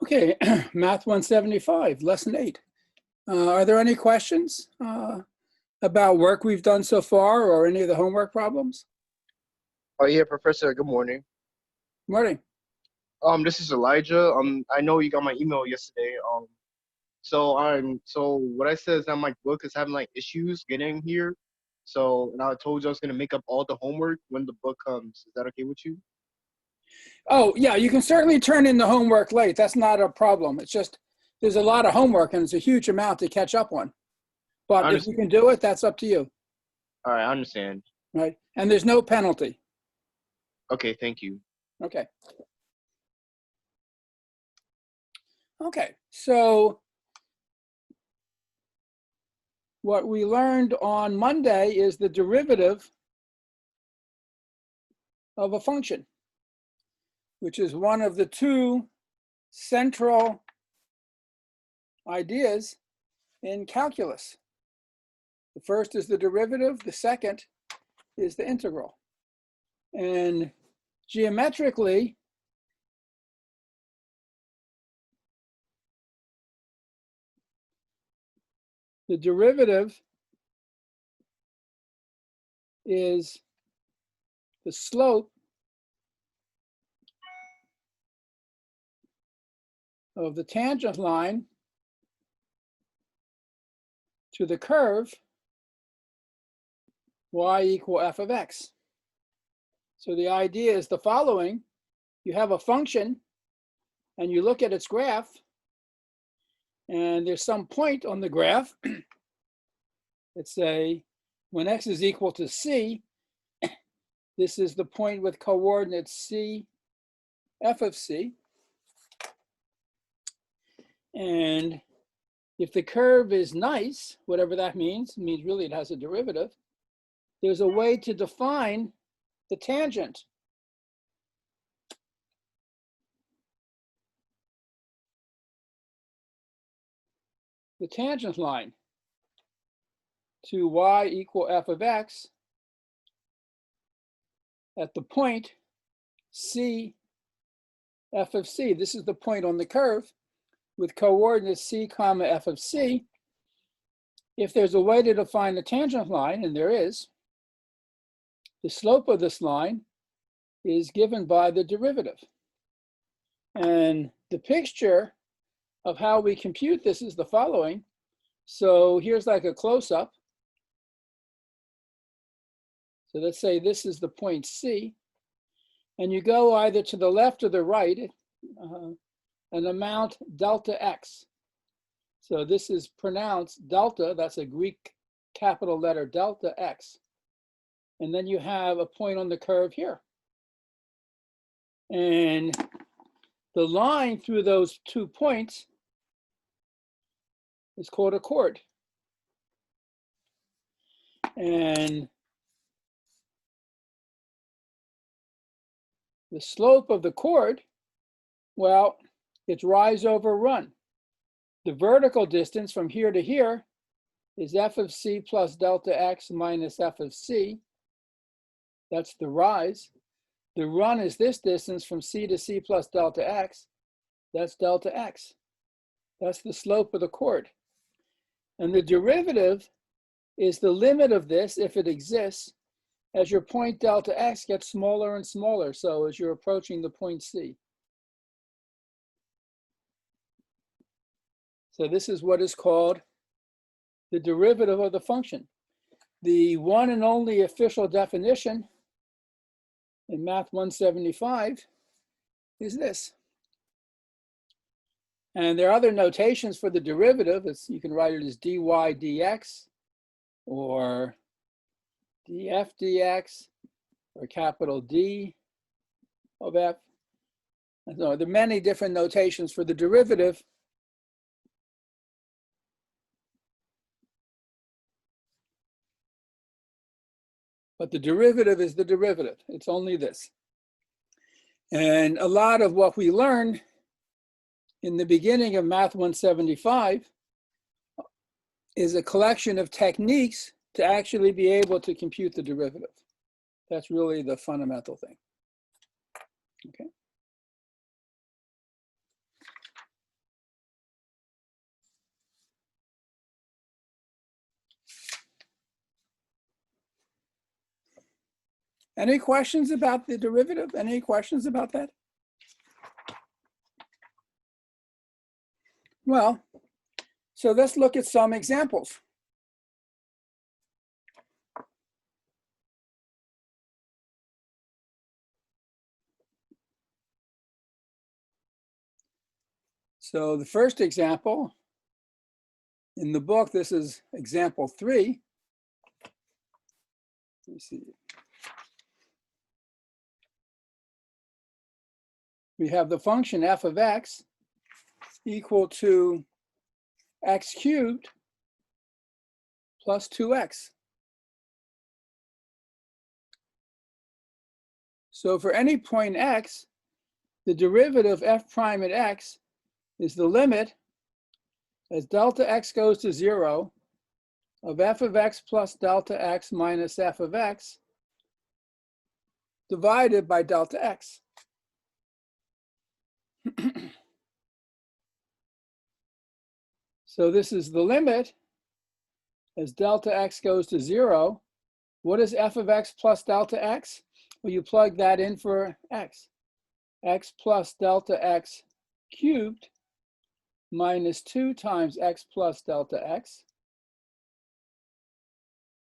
Okay, Math 175, Lesson 8. Are there any questions about work we've done so far or any of the homework problems? Oh yeah, Professor. Good morning. Morning. This is Elijah. I know you got my email yesterday. So what I said is that my book is having like issues getting here. And I told you I was gonna make up all the homework when the book comes. Is that okay with you? Oh, yeah, you can certainly turn in the homework late. That's not a problem. It's just there's a lot of homework and it's a huge amount to catch up on. I But if you understand. can do it, that's up to you, All right, I understand. right? And there's no penalty. Okay, thank you. Okay. Okay, so what we learned on Monday is the derivative of a function, which is one of the two central ideas in calculus. The first is the derivative, the second is the integral. And geometrically, the derivative is the slope of the tangent line to the curve y equal f of x. So the idea is the following. You have a function and you look at its graph and there's some point on the graph. Let's say when x is equal to c, this is the point with coordinates c, f of c. And if the curve is nice, whatever that means really it has a derivative, there's a way to define the tangent. The tangent line to y equal f of x at the point c, f of c. This is the point on the curve with coordinates c comma f of c. If there's a way to define the tangent line, and there is, the slope of this line is given by the derivative. And the picture of how we compute this is the following. So here's like a close-up. So let's say this is the point C, and you go either to the left or the right, an amount delta x. So this is pronounced delta, that's a Greek capital letter, delta x. And then you have a point on the curve here. And the line through those 2 points is called a chord. And the slope of the chord, well, it's rise over run. The vertical distance from here to here is f of c plus delta x minus f of c. That's the rise. The run is this distance from c to c plus delta x. That's delta x. That's the slope of the chord. And the derivative is the limit of this, if it exists, as your point delta x gets smaller and smaller, so as you're approaching the point C. So this is what is called the derivative of the function. The one and only official definition in Math 175 is this. And there are other notations for the derivative. You can write it as dy dx, or df dx, or capital D of f. And so there are many different notations for the derivative. But the derivative is the derivative. It's only this. And a lot of what we learned in the beginning of Math 175 is a collection of techniques to actually be able to compute the derivative. That's really the fundamental thing. Okay. Any questions about the derivative? Any questions about that? Well, so let's look at some examples. So the first example in the book, this is example 3. Let me see. We have the function f of x equal to x cubed plus 2x. So for any point x, the derivative f prime at x is the limit as delta x goes to 0 of f of x plus delta x minus f of x divided by delta x. So this is the limit as delta x goes to 0. What is f of x plus delta x? Well, you plug that in for x. X plus delta x cubed minus 2 times x plus delta x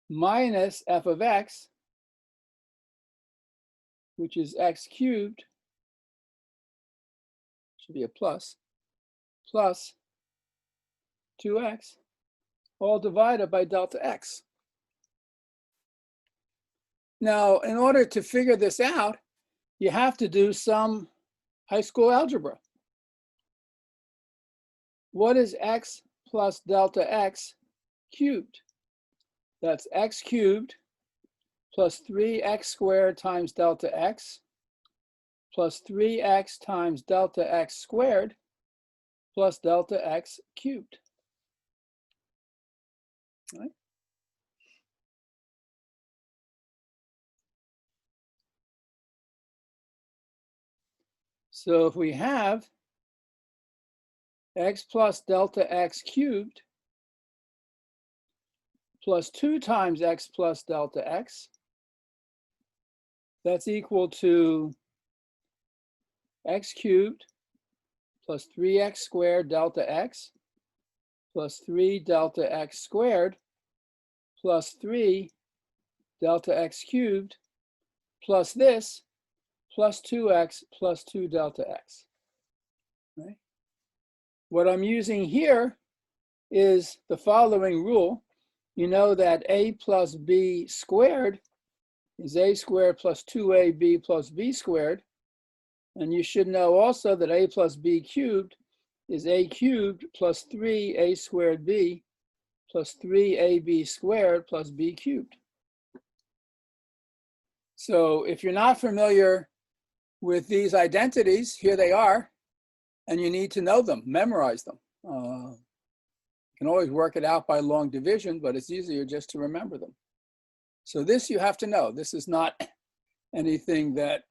minus f of x, which is x cubed, should be a plus 2x, all divided by delta x. Now, in order to figure this out, you have to do some high school algebra. What is x plus delta x cubed? That's x cubed plus 3x squared times delta x plus 3x times delta x squared plus delta x cubed. Right? So if we have x plus delta x cubed plus 2 times x plus delta x, that's equal to x cubed plus 3x squared delta x plus 3 delta x squared plus 3 delta x cubed plus this plus 2x plus 2 delta x. Right? What I'm using here is the following rule. You know that a plus b squared is a squared plus 2ab plus b squared. And you should know also that a plus b cubed is a cubed plus 3a squared b plus 3ab squared plus b cubed. So if you're not familiar with these identities, here they are, and you need to know them, memorize them. You can always work it out by long division, but it's easier just to remember them. So this you have to know. This is not anything that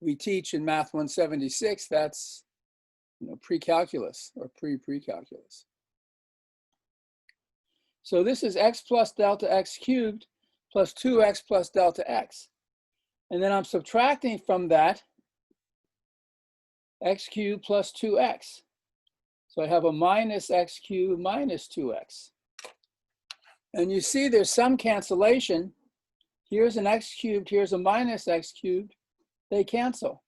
we teach in Math 176. That's pre-calculus or pre-calculus. So this is x plus delta x cubed plus 2x plus delta x. And then I'm subtracting from that x cubed plus 2x. So I have a minus x cubed minus 2x. And you see there's some cancellation. Here's an x cubed, here's a minus x cubed. They cancel.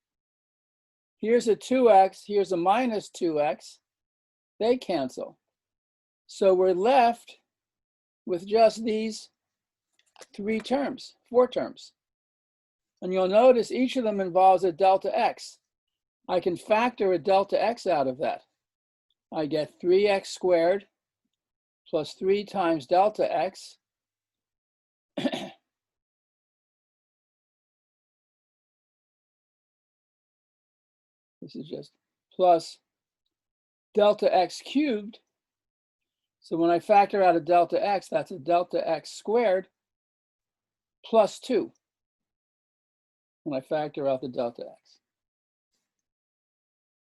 Here's a 2x, here's a minus 2x. They cancel. So we're left with just these 4 terms. And you'll notice each of them involves a delta x. I can factor a delta x out of that. I get 3x squared plus 3 times delta x this is just plus delta x cubed. So when I factor out a delta x, that's a delta x squared plus 2 when I factor out the delta x.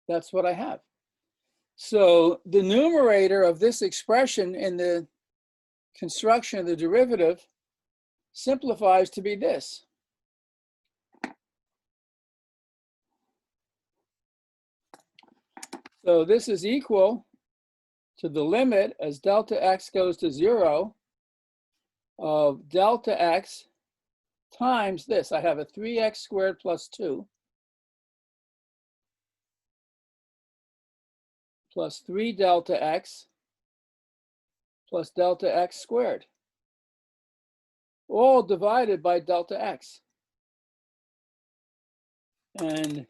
That's what I have. So the numerator of this expression in the construction of the derivative simplifies to be this. So this is equal to the limit as delta x goes to 0 of delta x times this. I have a 3x squared plus 2 plus 3 delta x plus delta x squared, all divided by delta x. And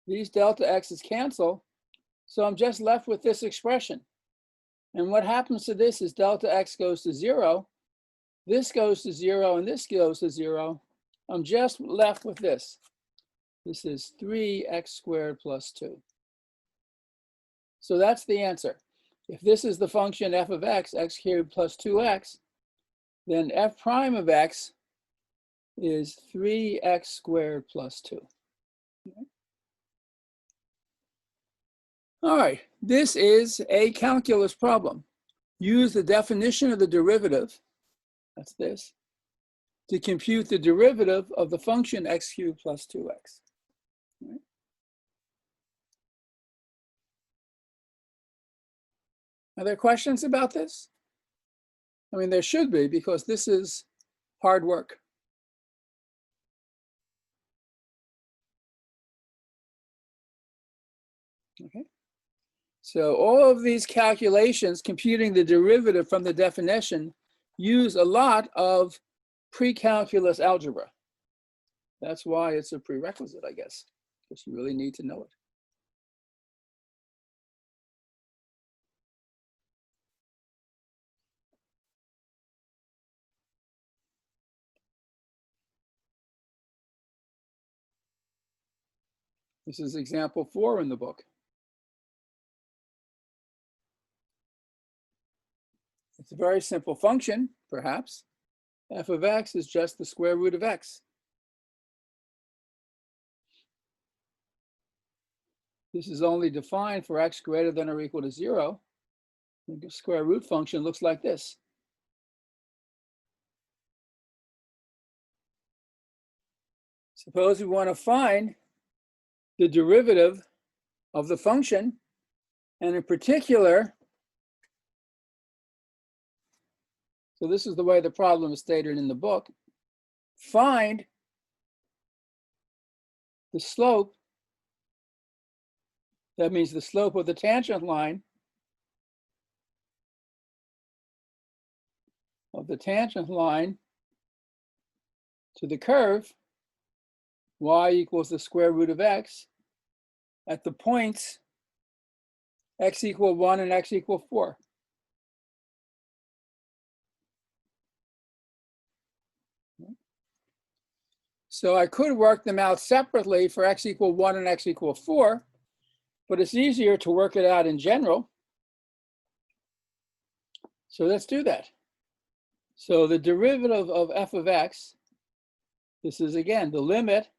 these delta x's cancel, so I'm just left with this expression. And what happens to this is delta x goes to 0, this goes to 0, and this goes to 0. I'm just left with this. This is 3x squared plus 2. So that's the answer. If this is the function f of x, x cubed plus 2x, then f prime of x is 3x squared plus 2. All right, this is a calculus problem. Use the definition of the derivative, that's this, to compute the derivative of the function x cubed plus 2x. Right. Are there questions about this? I mean, there should be, because this is hard work. Okay. So all of these calculations, computing the derivative from the definition, use a lot of pre-calculus algebra. That's why it's a prerequisite, I guess, because you really need to know it. This is example 4 in the book. It's a very simple function, perhaps. F of x is just the square root of x. This is only defined for x greater than or equal to 0. The square root function looks like this. Suppose we want to find the derivative of the function, and in particular, so this is the way the problem is stated in the book, find the slope, that means the slope of the tangent line to the curve y equals the square root of x at the points x equal 1 and x equal 4. So I could work them out separately for x equal 1 and x equal 4, but it's easier to work it out in general. So let's do that. So the derivative of f of x, this is again the limit,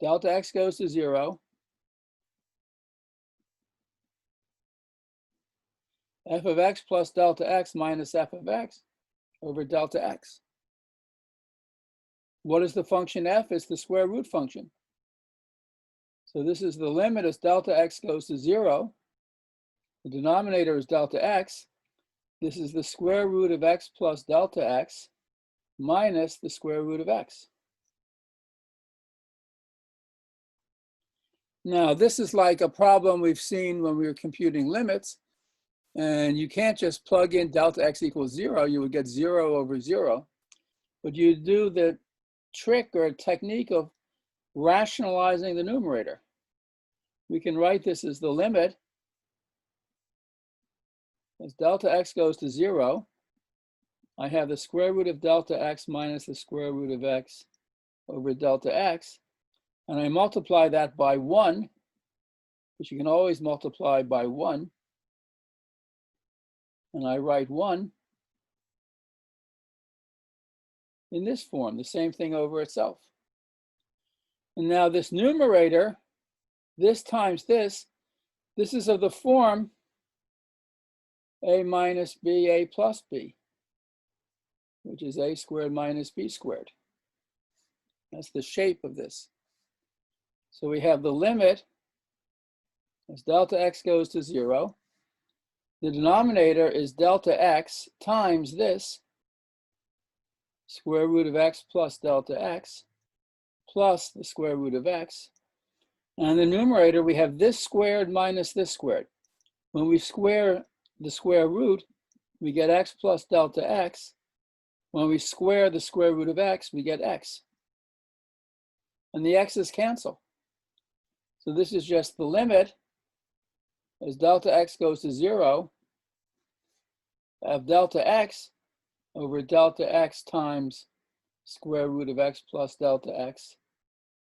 delta x goes to 0, f of x plus delta x minus f of x over delta x. What is the function f? It's the square root function. So this is the limit as delta x goes to 0. The denominator is delta x. This is the square root of x plus delta x minus the square root of x. Now, this is like a problem we've seen when we were computing limits. And you can't just plug in delta x equals 0. You would get 0 over 0. But you do the trick or technique of rationalizing the numerator. We can write this as the limit as delta x goes to 0. I have the square root of delta x minus the square root of x over delta x. And I multiply that by 1, which you can always multiply by 1. And I write 1 in this form, the same thing over itself. And now this numerator, this times this is of the form a minus b, a plus b, which is a squared minus b squared. That's the shape of this. So we have the limit as delta x goes to 0. The denominator is delta x times this, square root of x plus delta x, plus the square root of x. And in the numerator, we have this squared minus this squared. When we square the square root, we get x plus delta x. When we square the square root of x, we get x. And the x's cancel. So this is just the limit as delta x goes to 0 of delta x over delta x times square root of x plus delta x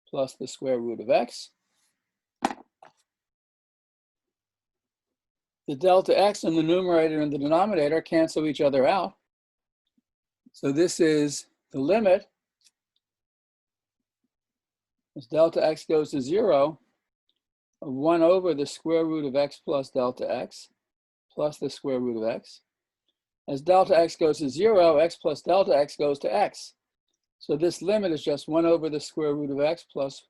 plus the square root of x. The delta x in the numerator and the denominator cancel each other out. So this is the limit as delta x goes to 0 of 1 over the square root of x plus delta x plus the square root of x. As delta x goes to 0, x plus delta x goes to x. So this limit is just 1 over the square root of x plus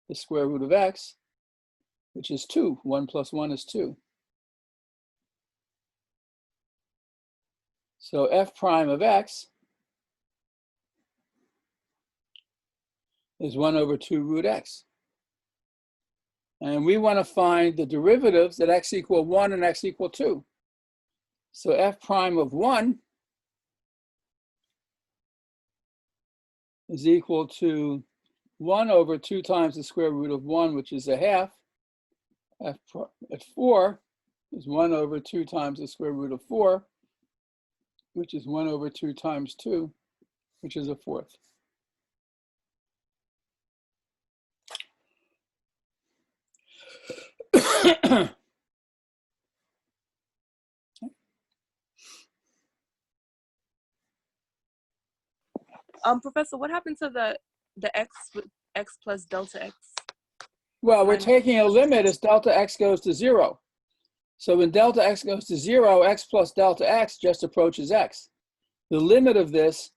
the square root of x, which is 2. 1 plus 1 is 2. So f prime of x is 1 over 2 root x. And we want to find the derivatives at x equal 1 and x equal 2. So f prime of 1 is equal to 1 over 2 times the square root of 1, which is a half. F at 4 is 1 over 2 times the square root of 4, which is 1 over 2 times 2, which is a fourth. Professor, what happened to the x with x plus delta x? Well, we're taking a limit as delta x goes to 0. So when delta x goes to 0, x plus delta x just approaches x. The limit of this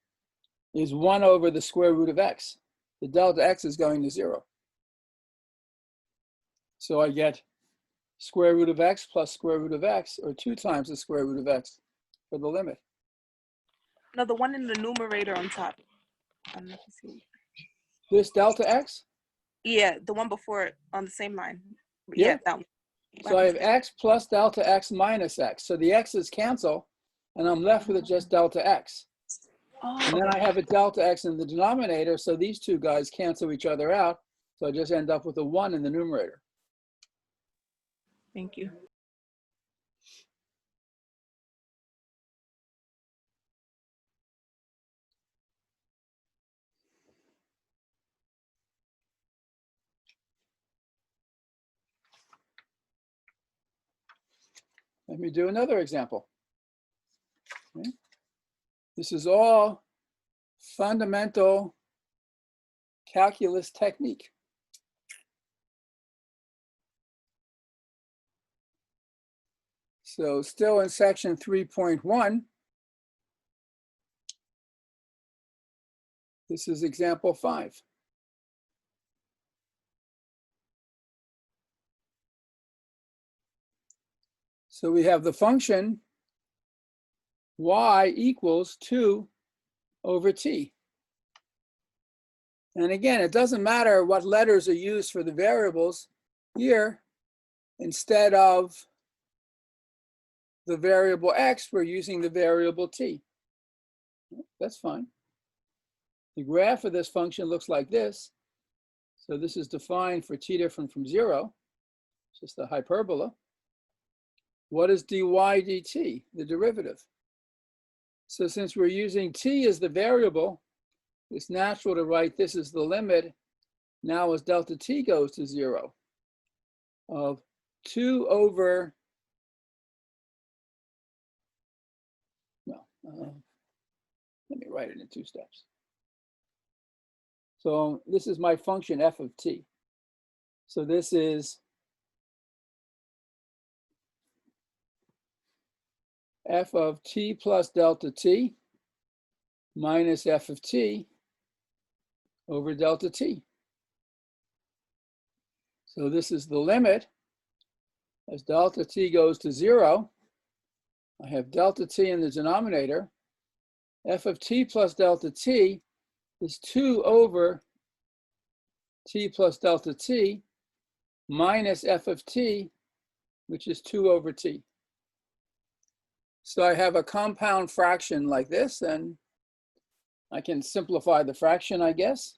is 1 over the square root of x. The delta x is going to 0. So I get square root of x plus square root of x, or 2 times the square root of x for the limit. No, the one in the numerator on top. Let me see. This delta x? Yeah, the one before it on the same line. Yeah, that one. So I have x plus delta x minus x. So the x's cancel, and I'm left with just delta x. Oh, And then I have a delta x in the denominator, so these two guys cancel each other out. So I just end up with a 1 in the numerator. Thank you. Let me do another example. Okay. This is all fundamental calculus technique. So still in section 3.1, this is example 5. So we have the function y equals 2 over t. And again, it doesn't matter what letters are used for the variables. Here, instead of the variable x, we're using the variable t. That's fine. The graph of this function looks like this. So this is defined for t different from 0, just a hyperbola. What is dy dt, the derivative? So since we're using t as the variable, it's natural to write this as the limit now as delta t goes to 0 of 2 over, let me write it in 2 steps. So this is my function f of t. So this is f of t plus delta t minus f of t over delta t. So this is the limit as delta t goes to 0. I have delta t in the denominator. F of t plus delta t is 2 over t plus delta t minus f of t, which is 2 over t. So I have a compound fraction like this, and I can simplify the fraction, I guess.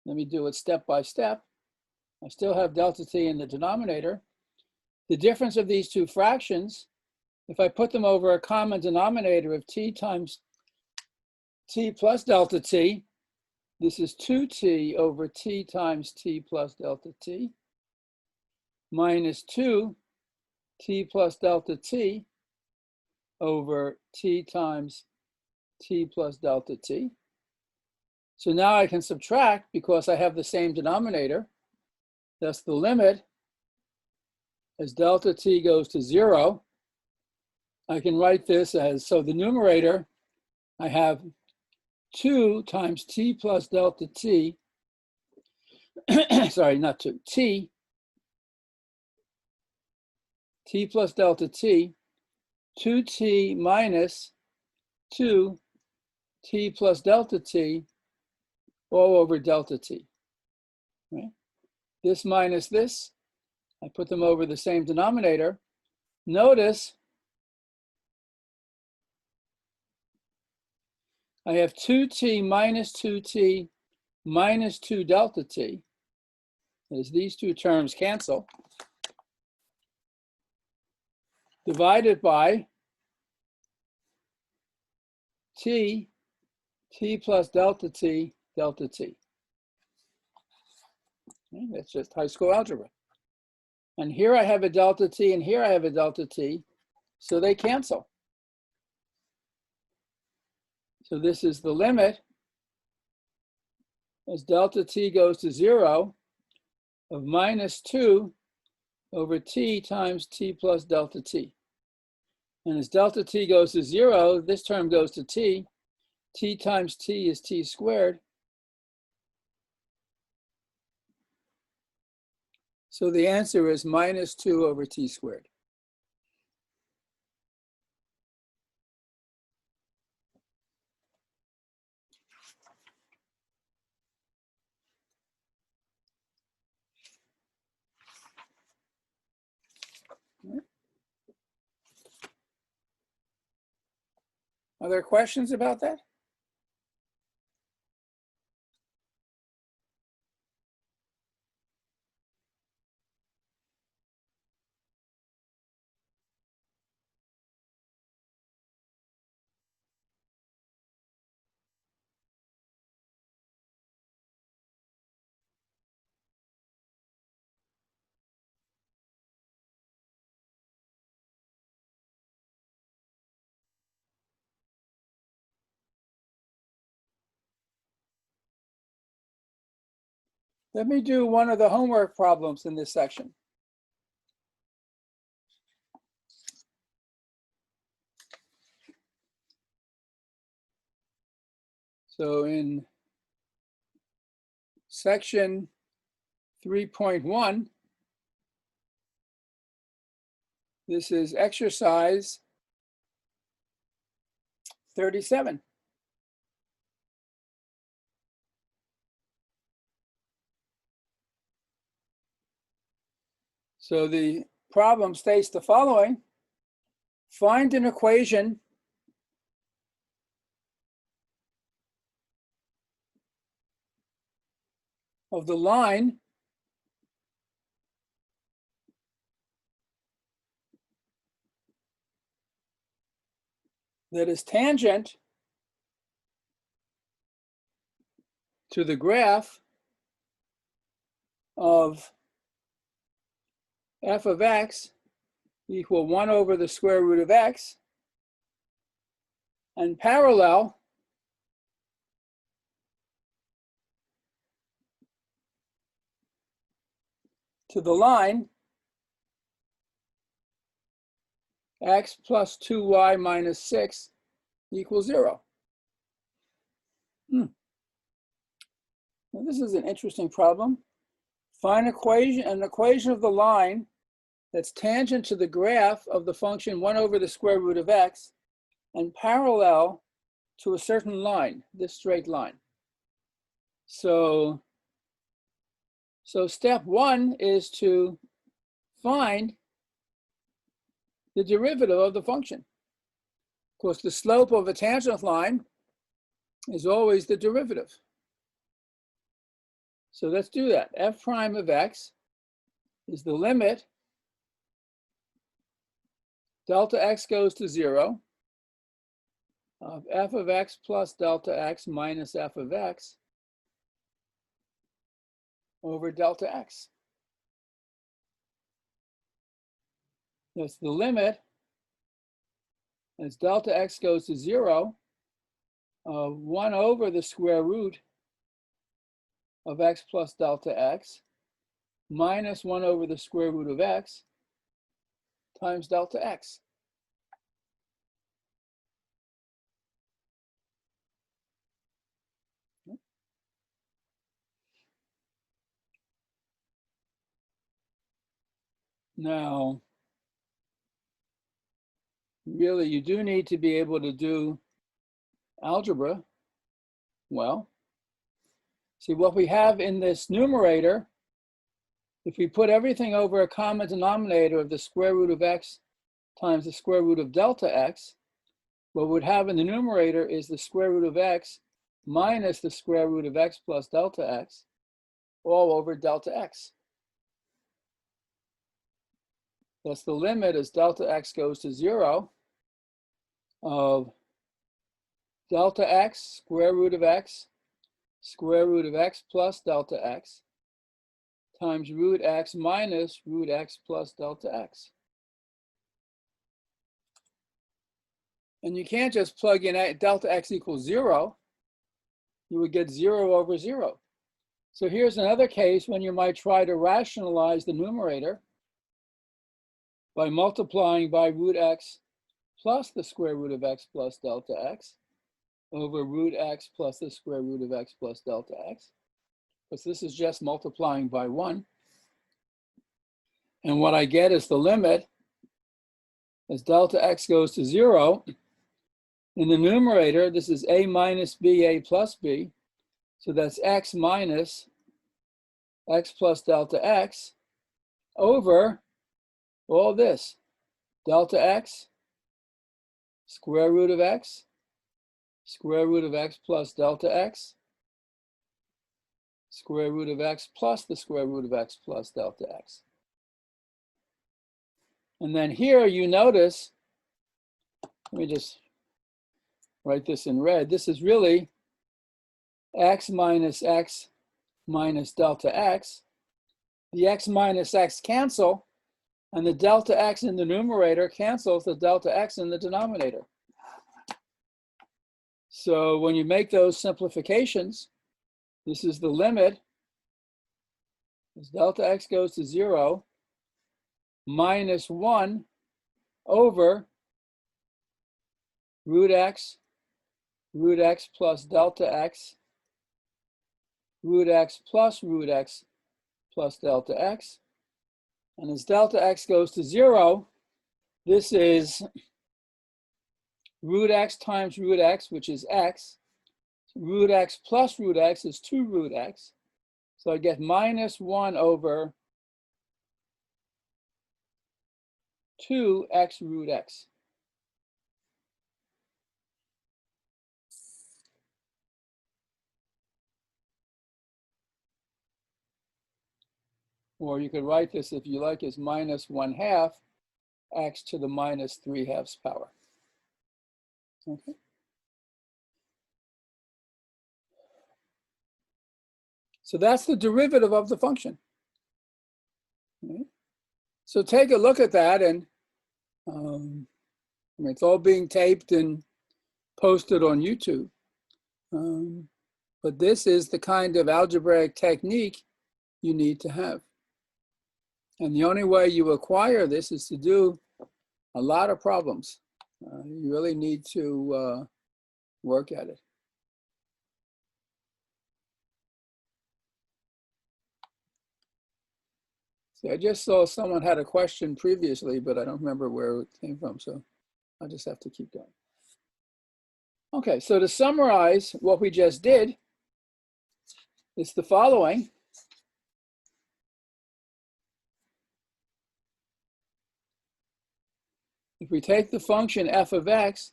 Let me do it step by step. I still have delta t in the denominator. The difference of these two fractions, if I put them over a common denominator of t times t plus delta t, this is 2t over t times t plus delta t minus 2 t plus delta t over t times t plus delta t. So now I can subtract because I have the same denominator. That's the limit as delta t goes to 0. I can write this as, so the numerator, I have 2 times t plus delta t, sorry, not 2, t plus delta t, 2t minus 2 t plus delta t all over delta t, right? This minus this, I put them over the same denominator. Notice I have 2t minus 2t minus 2 delta t, as these two terms cancel, divided by t plus delta t, delta t. Okay, that's just high school algebra. And here I have a delta t, and here I have a delta t, so they cancel. So this is the limit as delta t goes to 0 of minus 2 over t times t plus delta t. And as delta t goes to 0, this term goes to t. T times t is t squared. So the answer is minus 2 over t squared. Are there questions about that? Let me do one of the homework problems in this section. So in section 3.1, this is exercise 37. So the problem states the following: find an equation of the line that is tangent to the graph of f of x equal 1 over the square root of x, and parallel to the line x plus 2y minus 6 equals 0. Now, this is an interesting problem. Find an equation of the line that's tangent to the graph of the function 1 over the square root of x and parallel to a certain line, this straight line. So step 1 is to find the derivative of the function. Of course, the slope of a tangent line is always the derivative. So let's do that. F prime of x is the limit delta x goes to 0 of f of x plus delta x minus f of x over delta x. That's the limit as delta x goes to 0 of 1 over the square root of x plus delta x minus 1 over the square root of x times delta x. Now, really, you do need to be able to do algebra well. See, what we have in this numerator, if we put everything over a common denominator of the square root of x times the square root of delta x, what we'd have in the numerator is the square root of x minus the square root of x plus delta x all over delta x. That's the limit as delta x goes to 0 of delta x square root of x plus delta x times root x minus root x plus delta x. And you can't just plug in delta x equals 0. You would get 0 over 0. So here's another case when you might try to rationalize the numerator by multiplying by root x plus the square root of x plus delta x over root x plus the square root of x plus delta x. Because this is just multiplying by 1. And what I get is the limit as delta x goes to 0. In the numerator, this is a minus b, a plus b. So that's x minus x plus delta x over all this. Delta x, square root of x plus delta x, square root of x plus the square root of x plus delta x. And then here you notice, let me just write this in red. This is really x minus delta x. The x minus x cancel, and the delta x in the numerator cancels the delta x in the denominator. So when you make those simplifications, this is the limit as delta x goes to 0 minus 1 over root x plus delta x, root x plus delta x. And as delta x goes to 0, this is root x times root x, which is x. Root x plus root x is 2 root x. So I get minus 1 over 2x root x. Or you could write this, if you like, as minus 1/2 x to the minus 3/2 power. Okay. So that's the derivative of the function. Okay. So take a look at that, and I mean, it's all being taped and posted on YouTube. But this is the kind of algebraic technique you need to have. And the only way you acquire this is to do a lot of problems. You really need to work at it. See, I just saw someone had a question previously, but I don't remember where it came from, so I just have to keep going. Okay, so to summarize what we just did, it's the following. If we take the function f of x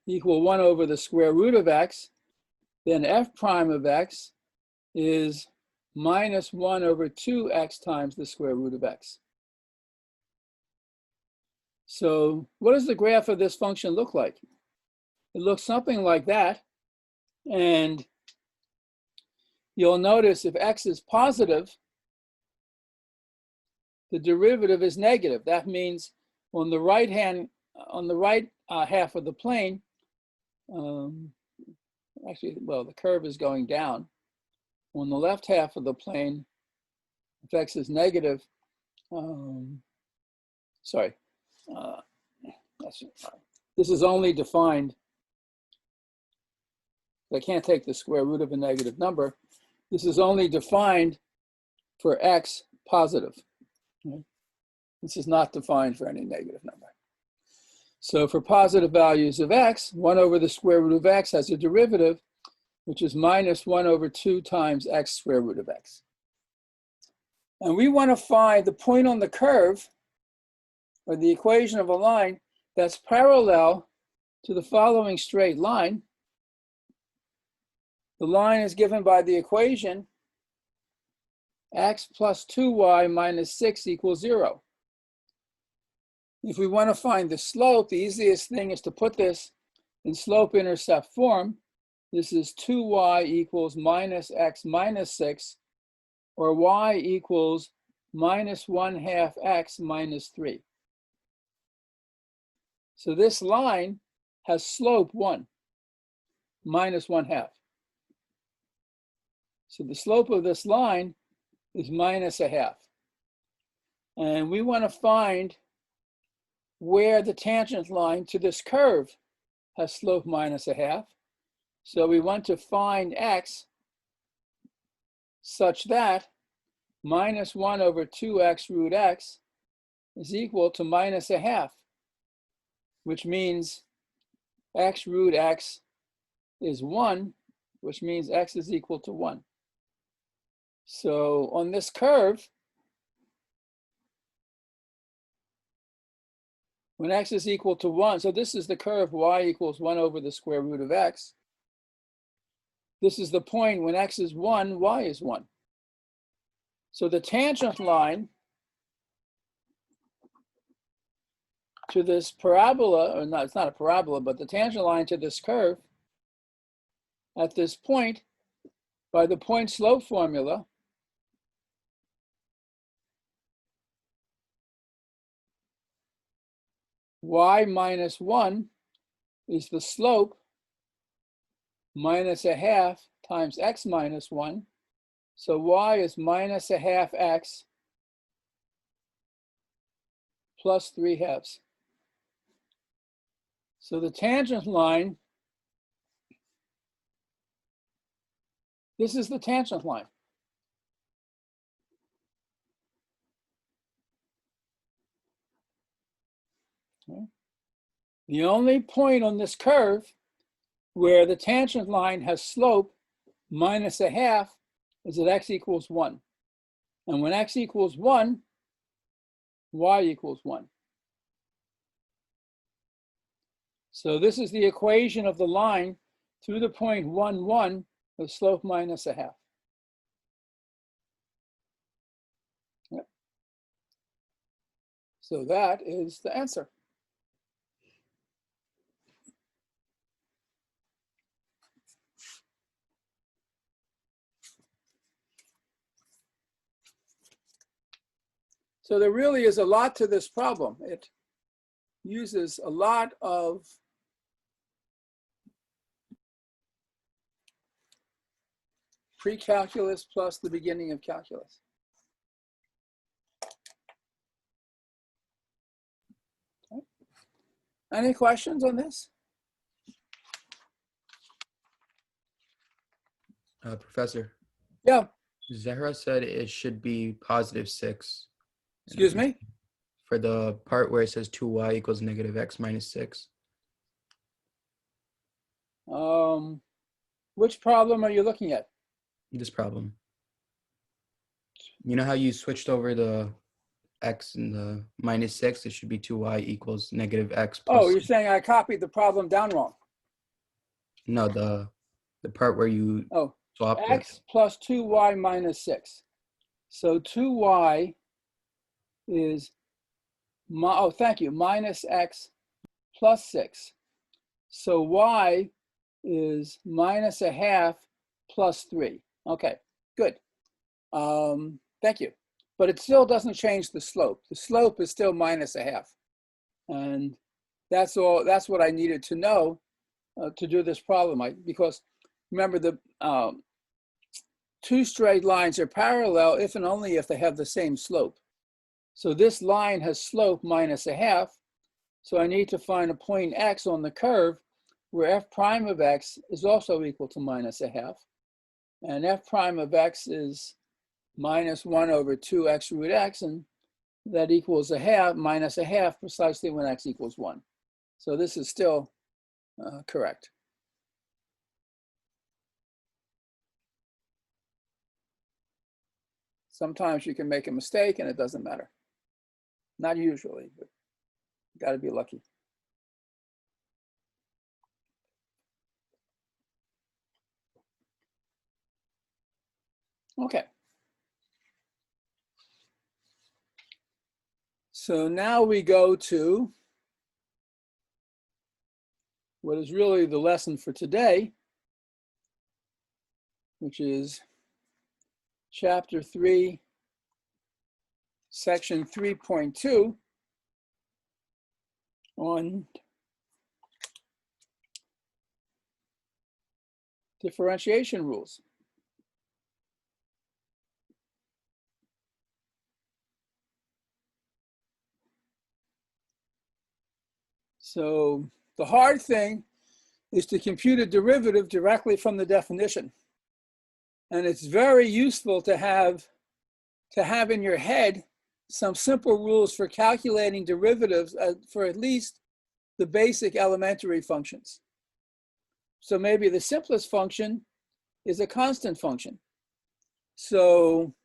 equal 1 over the square root of x, then f prime of x is minus 1 over 2x times the square root of x. So what does the graph of this function look like? It looks something like that. And you'll notice if x is positive, the derivative is negative. That means on the right half of the plane, actually, well, the curve is going down. On the left half of the plane, if x is negative, this is only defined. I can't take the square root of a negative number. This is only defined for x positive. Okay? This is not defined for any negative number. So for positive values of x, 1 over the square root of x has a derivative, which is minus 1 over 2 times x square root of x. And we want to find the point on the curve, or the equation of a line, that's parallel to the following straight line. The line is given by the equation x plus 2y minus 6 equals 0. If we want to find the slope, the easiest thing is to put this in slope-intercept form. This is 2y equals minus x minus 6, or y equals minus 1/2 x minus 3. So this line has slope 1, minus 1/2. So the slope of this line is minus 1/2. And we want to find where the tangent line to this curve has slope minus 1/2. So we want to find x such that minus 1 over 2x root x is equal to minus 1/2, which means x root x is 1, which means x is equal to 1. So on this curve, when x is equal to 1, so this is the curve y equals 1 over the square root of x. This is the point when x is 1, y is 1. So the tangent line to this parabola, or not, it's not a parabola, but the tangent line to this curve at this point, by the point slope formula, y minus 1 is the slope minus 1/2 times x minus 1. So y is minus 1/2 x plus 3/2. So the tangent line, this is the tangent line. Okay. The only point on this curve where the tangent line has slope minus 1/2 is at x equals 1. And when x equals 1, y equals 1. So this is the equation of the line through the point 1, 1 with slope minus 1/2. Yep. So that is the answer. So there really is a lot to this problem. It uses a lot of pre-calculus plus the beginning of calculus. Okay. Any questions on this? Professor, Yeah. Zahra said it should be positive 6. Excuse me? For the part where it says 2y equals negative x minus 6. Which problem are you looking at? This problem. You know how you switched over the x and the minus 6? It should be 2y equals negative x plus. Oh, you're saying I copied the problem down wrong. No, the part where you Oh, swapped x plus 2y minus 6. So 2y is, oh, thank you, minus x plus 6. So y is minus a half plus 3. Okay, good. Thank you. But it still doesn't change the slope. The slope is still minus a half. And that's all. That's what I needed to know to do this problem. Because remember, the two straight lines are parallel if and only if they have the same slope. So this line has slope minus a half. So I need to find a point x on the curve where f prime of x is also equal to minus a half. And f prime of x is minus 1 over 2x root x, and that equals a half, minus a half, precisely when x equals 1. So this is still correct. Sometimes you can make a mistake and it doesn't matter. Not usually, but you got to be lucky. Okay. So now we go to what is really the lesson for today, which is chapter 3, section 3.2 on differentiation rules. So the hard thing is to compute a derivative directly from the definition. And it's very useful to have in your head some simple rules for calculating derivatives for at least the basic elementary functions. So maybe the simplest function is a constant function. So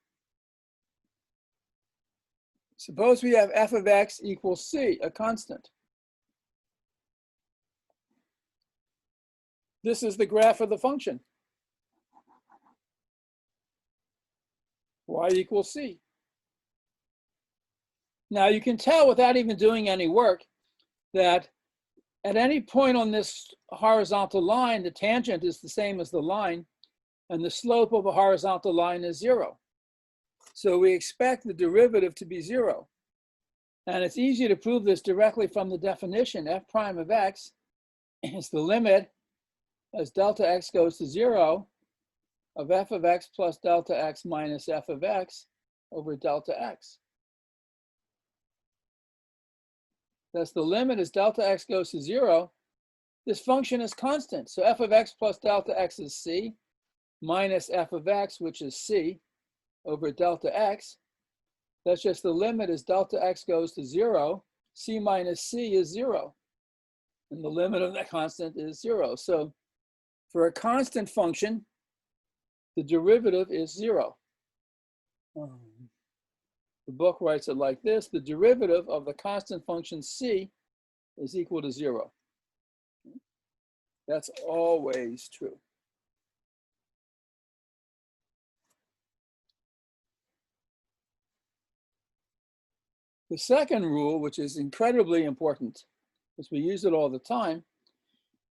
suppose we have f of x equals c, a constant. This is the graph of the function. Y equals c. Now you can tell without even doing any work that at any point on this horizontal line, the tangent is the same as the line, and the slope of a horizontal line is 0. So we expect the derivative to be 0. And it's easy to prove this directly from the definition. F prime of x is the limit as delta x goes to 0 of f of x plus delta x minus f of x over delta x. That's the limit as delta x goes to 0. This function is constant. So f of x plus delta x is c minus f of x, which is c, over delta x. That's just the limit as delta x goes to 0. C minus c is 0. And the limit of that constant is 0. So for a constant function, the derivative is 0. The book writes it like this: the derivative of the constant function c is equal to 0. That's always true. The second rule, which is incredibly important, because we use it all the time,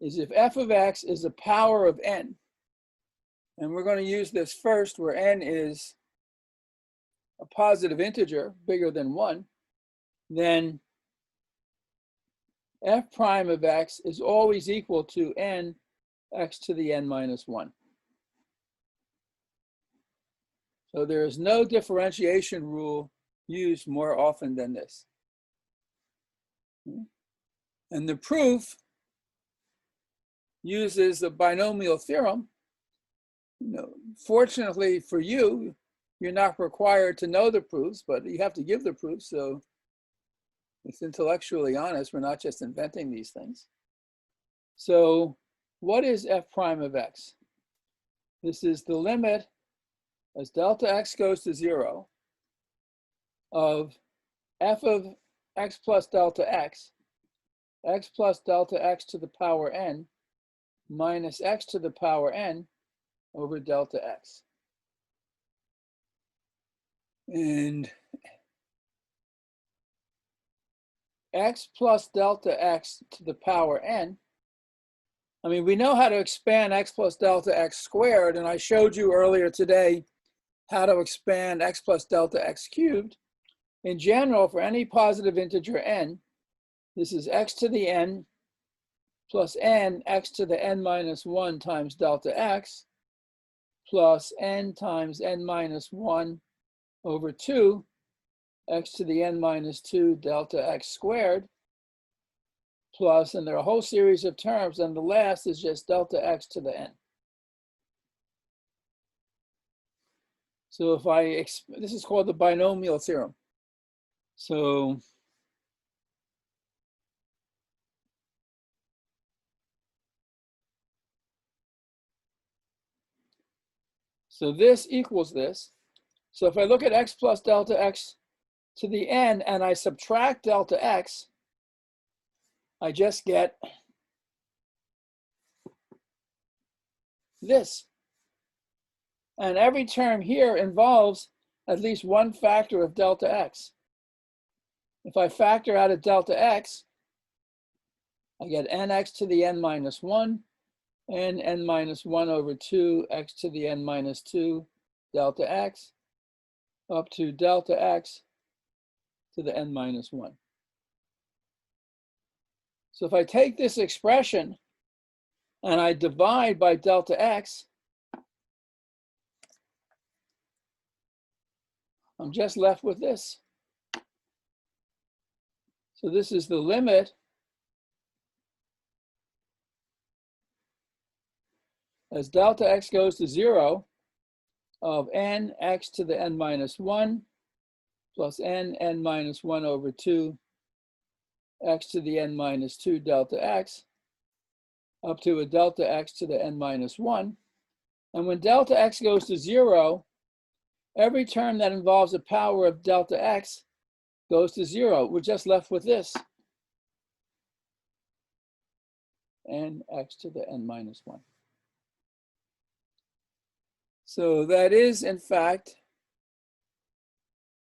is if f of x is a power of n, and we're going to use this first where n is a positive integer bigger than 1, then f prime of x is always equal to n x to the n minus 1. So there is no differentiation rule used more often than this. And the proof uses the binomial theorem. Fortunately for you, you're not required to know the proofs, but you have to give the proofs. So it's intellectually honest. We're not just inventing these things. So what is f prime of x? This is the limit as delta x goes to 0 of f of x plus delta x plus delta x to the power n minus x to the power n over delta x. And x plus delta x to the power n, I mean, we know how to expand x plus delta x squared, and I showed you earlier today how to expand x plus delta x cubed. In general, for any positive integer n, this is x to the n plus n x to the n minus 1 times delta x plus n times n minus 1 over 2 x to the n minus 2 delta x squared plus, and there are a whole series of terms, and the last is just delta x to the n. So if this is called the binomial theorem. So this equals this. So if I look at x plus delta x to the n and I subtract delta x, I just get this. And every term here involves at least one factor of delta x. If I factor out a delta x, I get nx to the n minus 1 and n minus 1 over 2 x to the n minus 2 delta x up to delta x to the n minus 1. So if I take this expression and I divide by delta x, I'm just left with this. So this is the limit as delta x goes to 0 of n x to the n minus 1 plus n minus 1 over 2 x to the n minus 2 delta x up to a delta x to the n minus 1. And when delta x goes to 0, every term that involves a power of delta x goes to 0. We're just left with this. N x to the n minus 1. So that is, in fact,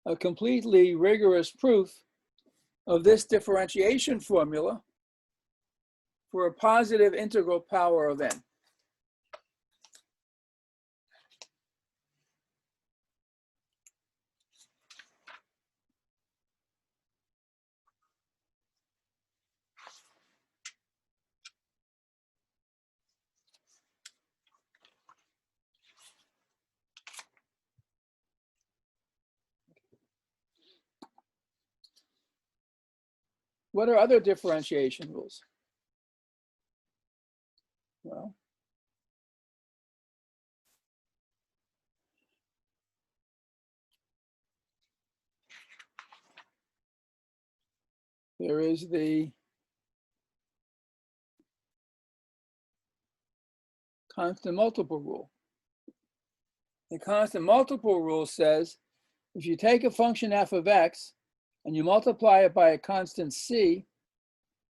a completely rigorous proof of this differentiation formula for a positive integral power of n. What are other differentiation rules? Well, there is the constant multiple rule. The constant multiple rule says if you take a function f of x and you multiply it by a constant c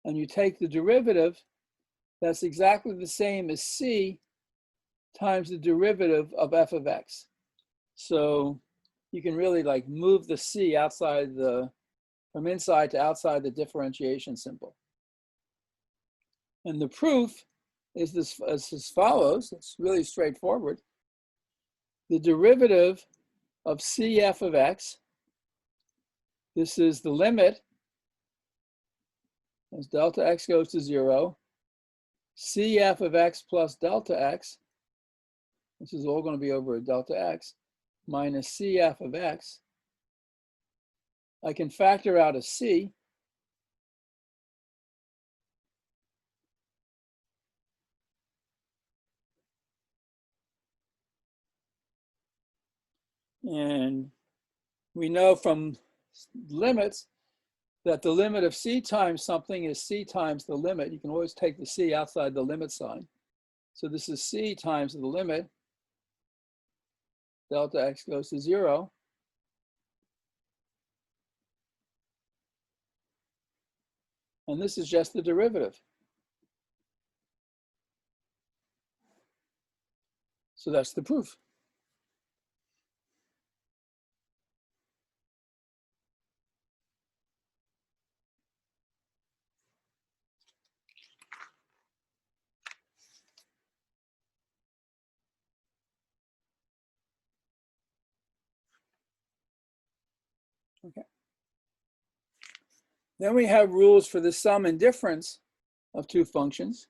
and you take the derivative, that's exactly the same as c times the derivative of f of x. So you can really like move the c outside from inside to outside the differentiation symbol. And the proof is this as follows. It's really straightforward. The derivative of cf of x, this is the limit as delta x goes to 0, cf of x plus delta x, this is all going to be over a delta x, minus cf of x. I can factor out a c. And we know from limits that the limit of c times something is c times the limit. You can always take the c outside the limit sign. So this is c times the limit. Delta x goes to 0. And this is just the derivative. So that's the proof. Okay. Then we have rules for the sum and difference of two functions.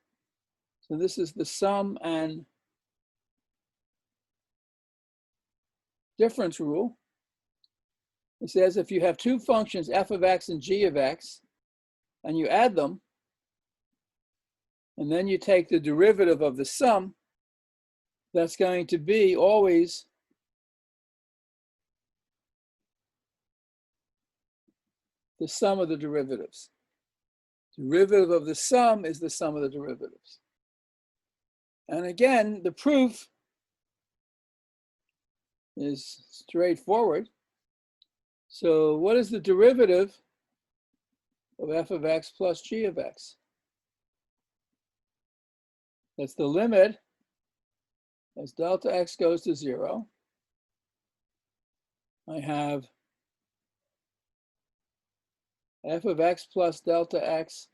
So this is the sum and difference rule. It says if you have two functions, f of x and g of x, and you add them, and then you take the derivative of the sum, that's going to be always the sum of the derivatives. Derivative of the sum is the sum of the derivatives. And again, the proof is straightforward. So what is the derivative of f of x plus g of x? That's the limit as delta x goes to 0. I have f of x plus delta x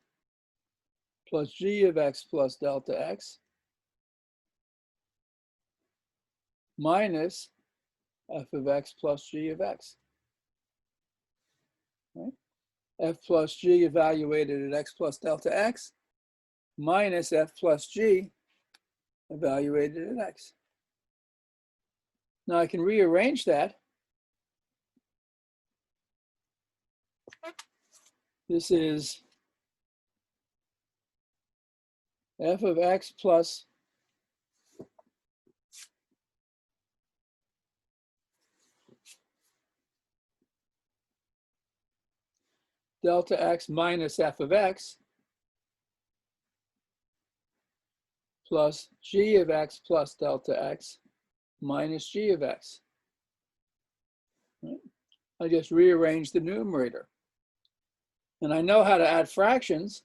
plus g of x plus delta x minus f of x plus g of x. Right? F plus g evaluated at x plus delta x minus f plus g evaluated at x. Now I can rearrange that. This is f of x plus delta x minus f of x plus g of x plus delta x minus g of x. Right? I just rearrange the numerator. And I know how to add fractions.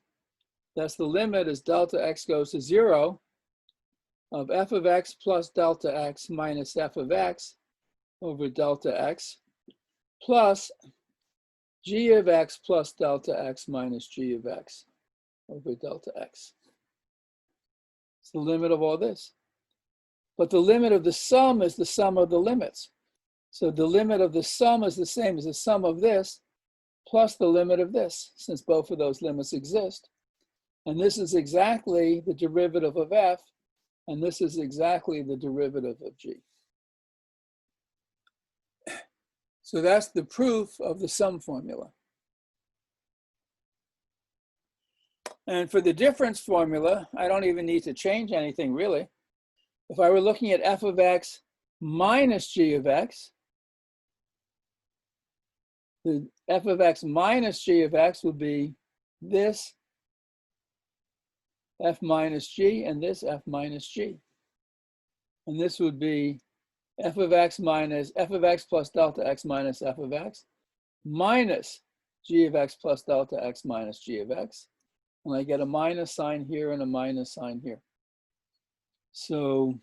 That's the limit as delta x goes to 0 of f of x plus delta x minus f of x over delta x plus g of x plus delta x minus g of x over delta x. It's the limit of all this. But the limit of the sum is the sum of the limits. So the limit of the sum is the same as the sum of this plus the limit of this, since both of those limits exist. And this is exactly the derivative of f, and this is exactly the derivative of g. So that's the proof of the sum formula. And for the difference formula, I don't even need to change anything really. If I were looking at f of x minus g of x, the f of x minus g of x would be this f minus g and this f minus g. And this would be f of x minus f of x plus delta x minus f of x minus g of x plus delta x minus g of x. And I get a minus sign here and a minus sign here. So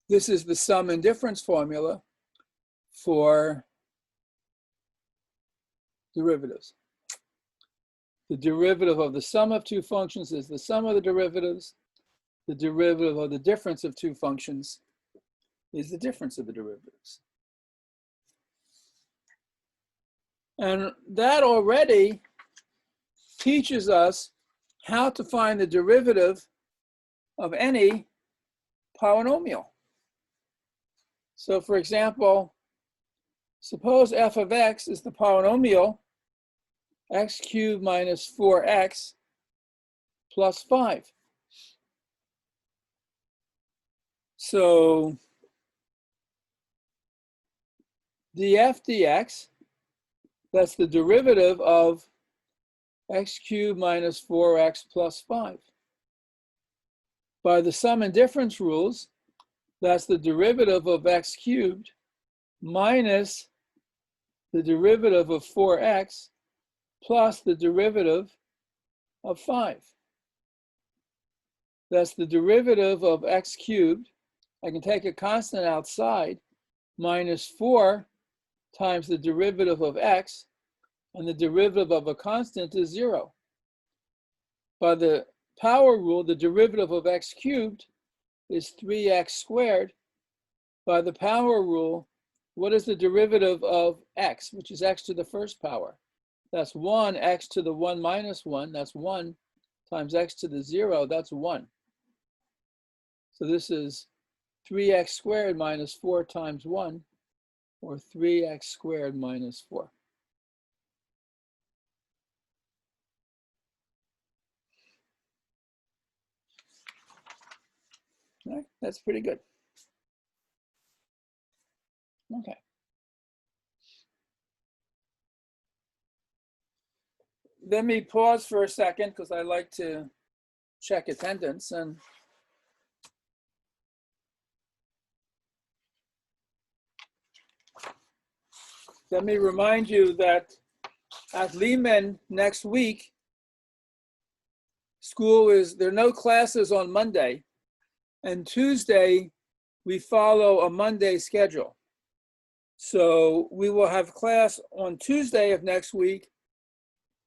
this is the sum and difference formula for derivatives. The derivative of the sum of two functions is the sum of the derivatives. The derivative of the difference of two functions is the difference of the derivatives. And that already teaches us how to find the derivative of any polynomial. So for example, suppose f of x is the polynomial x cubed minus 4x plus 5. So df dx, that's the derivative of x cubed minus 4x plus 5. By the sum and difference rules, that's the derivative of x cubed minus the derivative of 4x plus the derivative of 5. That's the derivative of x cubed. I can take a constant outside, minus 4 times the derivative of x, and the derivative of a constant is 0. By the power rule, the derivative of x cubed is 3x squared. By the power rule, what is the derivative of x, which is x to the first power? That's 1, x to the 1 minus 1, that's 1, times x to the 0, that's 1. So this is 3x squared minus 4 times 1, or 3x squared minus 4. All right, that's pretty good. Okay. Let me pause for a second because I like to check attendance. And let me remind you that at Lehman next week, there are no classes on Monday, and Tuesday we follow a Monday schedule. So we will have class on Tuesday of next week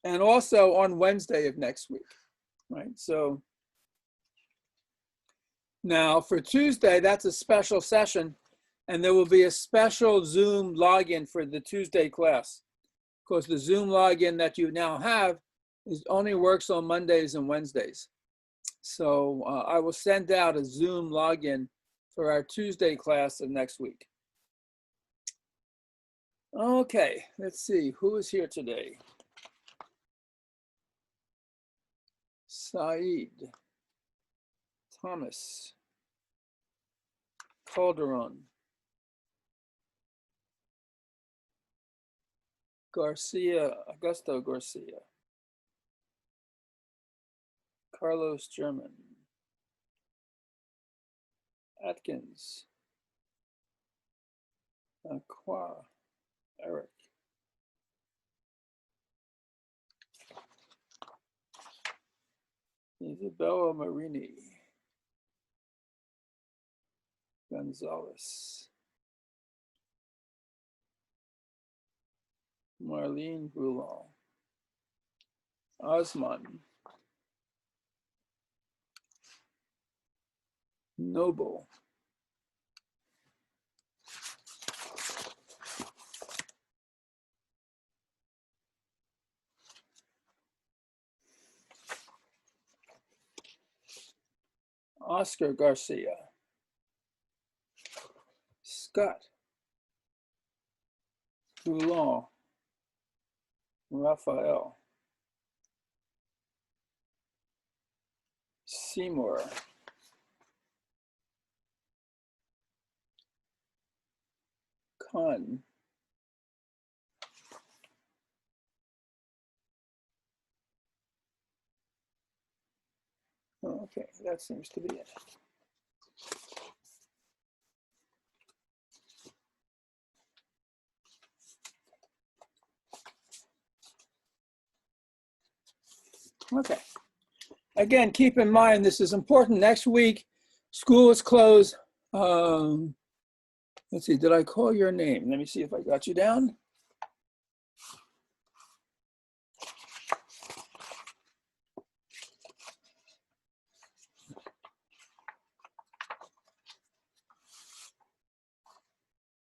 and also on Wednesday of next week, right? So now for Tuesday, that's a special session, and there will be a special Zoom login for the Tuesday class, because the Zoom login that you now have only works on Mondays and Wednesdays. So I will send out a Zoom login for our Tuesday class of next week. Okay, let's see, who is here today? Saeed, Thomas, Calderon, Garcia, Augusto Garcia, Carlos German, Atkins, Aqua, Eric, Isabella Marini, Gonzalez, Marlene Boulon, Osman, Noble, Oscar Garcia, Scott, Boulon, Raphael, Seymour, Khan, okay, that seems to be it. Okay. Again, keep in mind, this is important. Next week, school is closed. Let's see, did I call your name? Let me see if I got you down.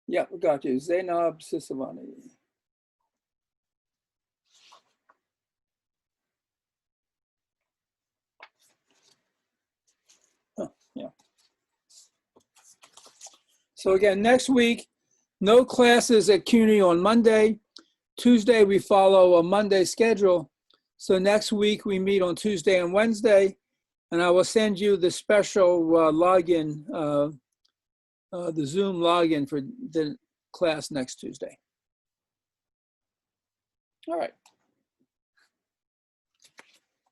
Yeah, we got you. Zainab Sisavani. Yeah. So again, next week, no classes at CUNY on Monday. Tuesday, we follow a Monday schedule. So next week, we meet on Tuesday and Wednesday, and I will send you the special login the Zoom login for the class next Tuesday. All right.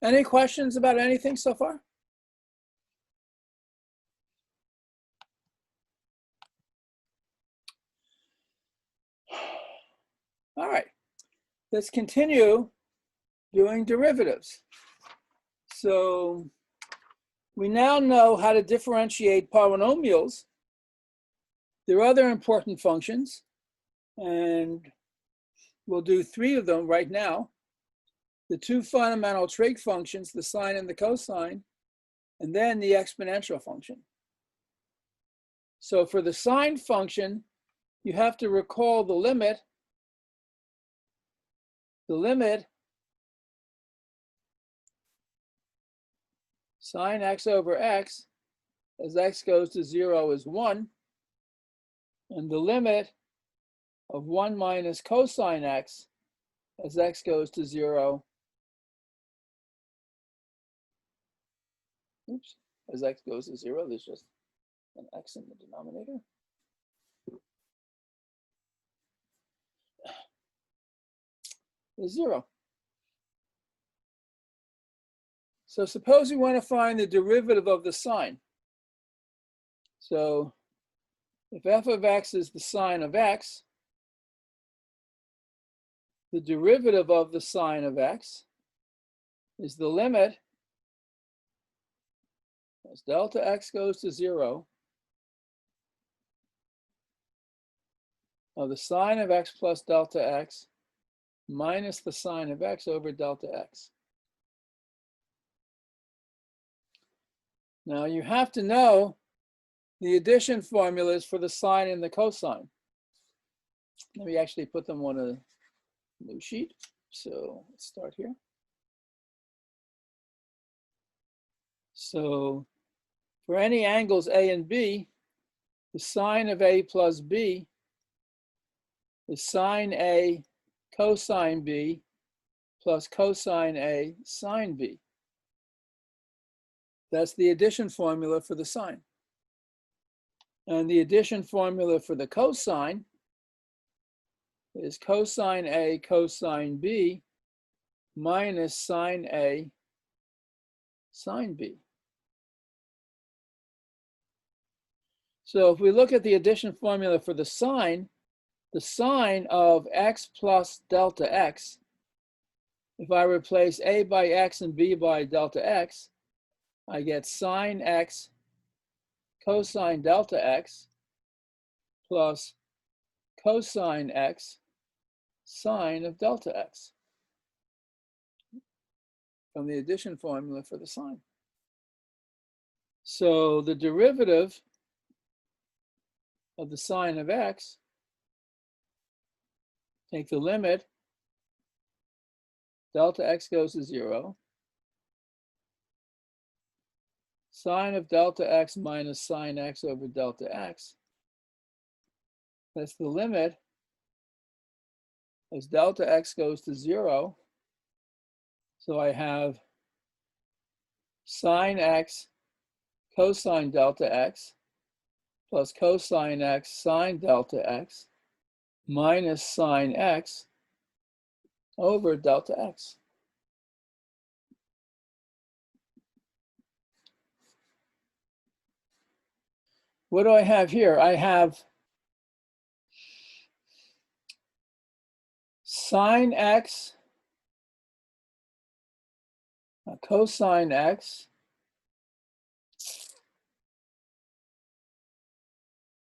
Any questions about anything so far? All right, let's continue doing derivatives. So we now know how to differentiate polynomials. There are other important functions, and we'll do 3 of them right now. The 2 fundamental trig functions, the sine and the cosine, and then the exponential function. So for the sine function, you have to recall the limit sine x over x as x goes to 0 is 1, and the limit of 1 minus cosine x as x goes to 0, as x goes to 0, there's just an x in the denominator. Is 0. So suppose we want to find the derivative of the sine. So if f of x is the sine of x, the derivative of the sine of x is the limit as delta x goes to 0 of the sine of x plus delta x minus the sine of x over delta x. Now you have to know the addition formulas for the sine and the cosine. Let me actually put them on a new sheet. So let's start here. So for any angles A and B, the sine of A plus B is sine A cosine B plus cosine A sine B. That's the addition formula for the sine. And the addition formula for the cosine is cosine A cosine B minus sine A sine B. So if we look at the addition formula for the sine of x plus delta x, if I replace A by x and B by delta x, I get sine x cosine delta x plus cosine x sine of delta x from the addition formula for the sine. So the derivative of the sine of x, take the limit, delta x goes to 0, sine of delta x minus sine x over delta x. That's the limit as delta x goes to 0. So I have sine x cosine delta x plus cosine x sine delta x minus sine x over delta x. What do I have here? I have sine x cosine x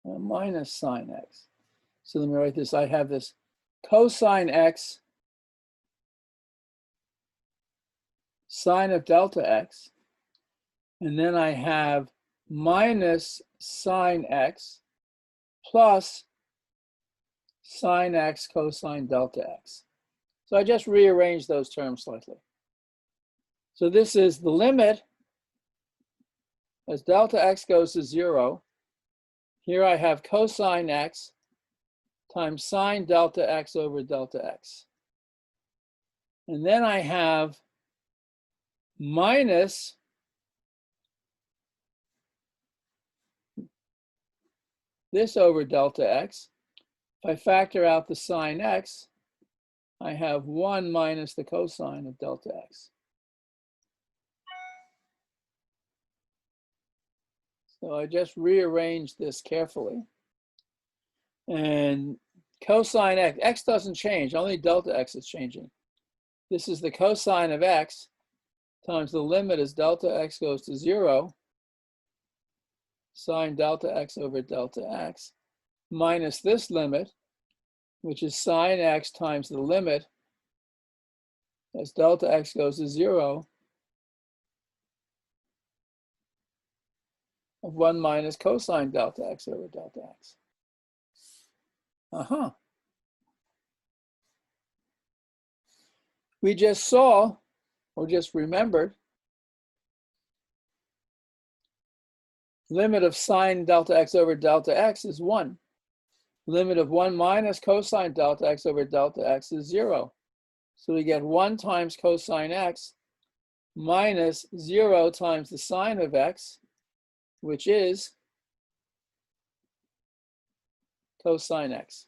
minus sine x. So let me write this. I have this cosine x sine of delta x, and then I have minus sine x plus sine x cosine delta x. So I just rearrange those terms slightly. So this is the limit as delta x goes to 0. Here I have cosine x times sine delta x over delta x. And then I have minus this over delta x. If I factor out the sine x, I have 1 minus the cosine of delta x. So I just rearranged this carefully. And cosine x doesn't change, only delta x is changing. This is the cosine of x times the limit as delta x goes to 0, sine delta x over delta x, minus this limit, which is sine x times the limit as delta x goes to 0 of 1 minus cosine delta x over delta x. We just saw, or just remembered, limit of sine delta x over delta x is 1. Limit of 1 minus cosine delta x over delta x is 0. So we get 1 times cosine x minus 0 times the sine of x, which is cosine x.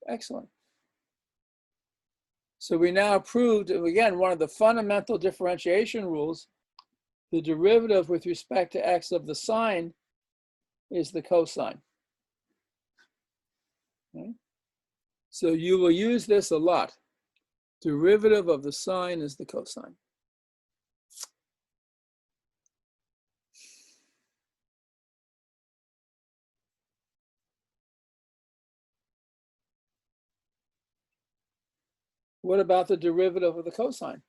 Excellent. So we now proved, again, one of the fundamental differentiation rules, the derivative with respect to x of the sine is the cosine. Okay? So you will use this a lot. Derivative of the sine is the cosine. What about the derivative of the cosine?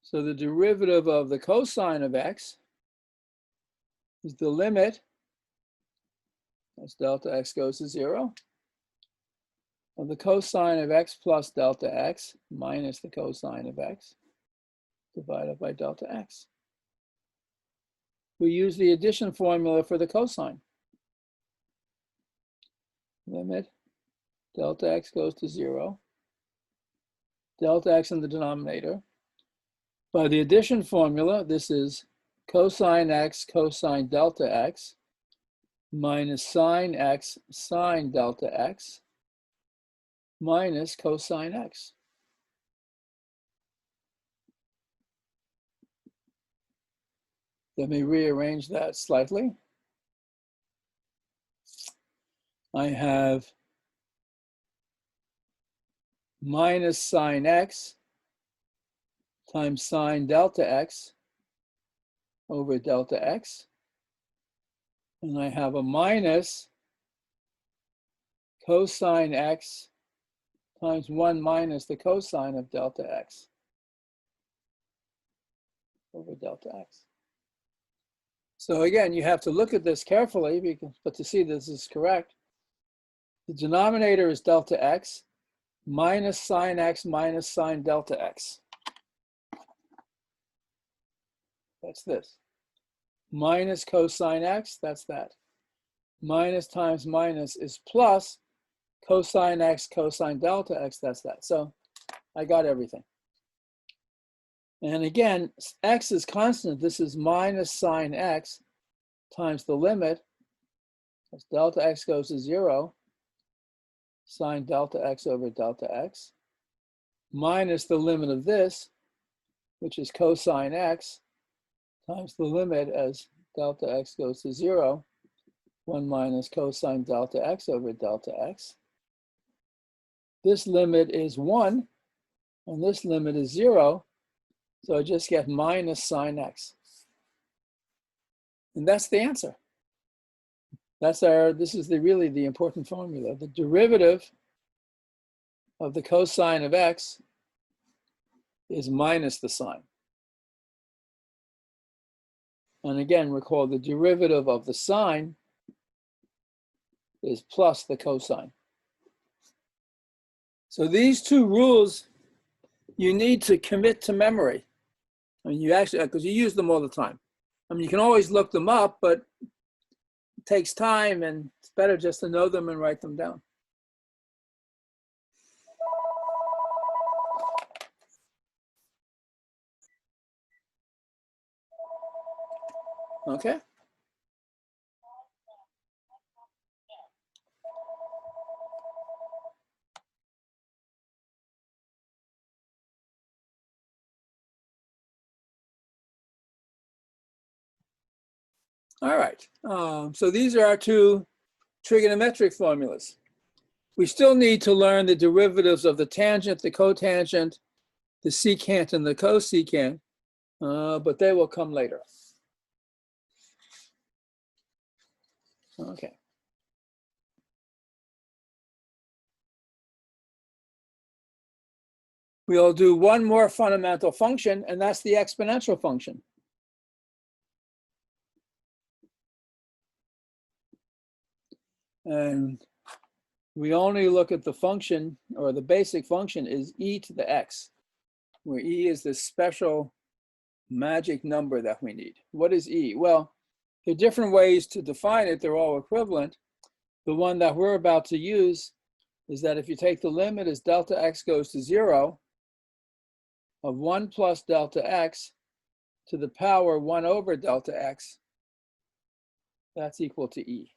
So the derivative of the cosine of x is the limit as delta x goes to 0 of the cosine of x plus delta x minus the cosine of x divided by delta x. We use the addition formula for the cosine. Limit delta x goes to 0, delta x in the denominator. By the addition formula, this is cosine x cosine delta x minus sine x sine delta x minus cosine x. Let me rearrange that slightly. I have minus sine x times sine delta x over delta x. And I have a minus cosine x times 1 minus the cosine of delta x over delta x. So again, you have to look at this carefully, but to see this is correct. The denominator is delta x minus sine delta x. That's this. Minus cosine x, that's that. Minus times minus is plus cosine x cosine delta x, that's that. So I got everything. And again, x is constant. This is minus sine x times the limit as delta x goes to 0, sine delta x over delta x, minus the limit of this, which is cosine x, times the limit as delta x goes to 0, 1 minus cosine delta x over delta x. This limit is 1, and this limit is 0, so I just get minus sine x. And that's the answer. This is really the important formula. The derivative of the cosine of x is minus the sine. And again, recall the derivative of the sine is plus the cosine. So these two rules you need to commit to memory. I mean, you actually, because you use them all the time. I mean, you can always look them up, but it takes time, and it's better just to know them and write them down. Okay. All right. So these are our two trigonometric formulas. We still need to learn the derivatives of the tangent, the cotangent, the secant, and the cosecant, but they will come later. Okay. We'll do one more fundamental function, and that's the exponential function. And we only look at the function, or the basic function is e to the x, where e is this special magic number that we need. What is e? Well, there are different ways to define it. They're all equivalent. The one that we're about to use is that if you take the limit as delta x goes to 0 of 1 plus delta x to the power 1 over delta x, that's equal to e.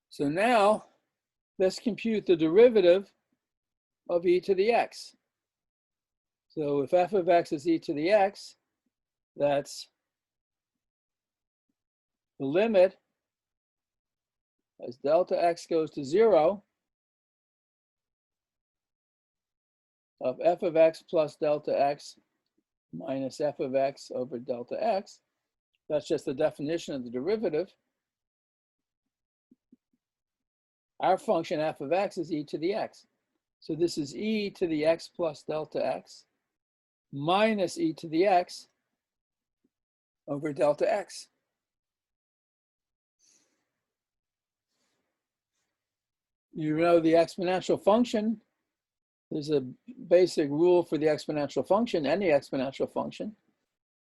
So now let's compute the derivative of e to the x. So if f of x is e to the x, that's the limit as delta x goes to 0 of f of x plus delta x minus f of x over delta x. That's just the definition of the derivative. Our function f of x is e to the x. So this is e to the x plus delta x minus e to the x over delta x. You know the exponential function. There's a basic rule for the exponential function, any exponential function.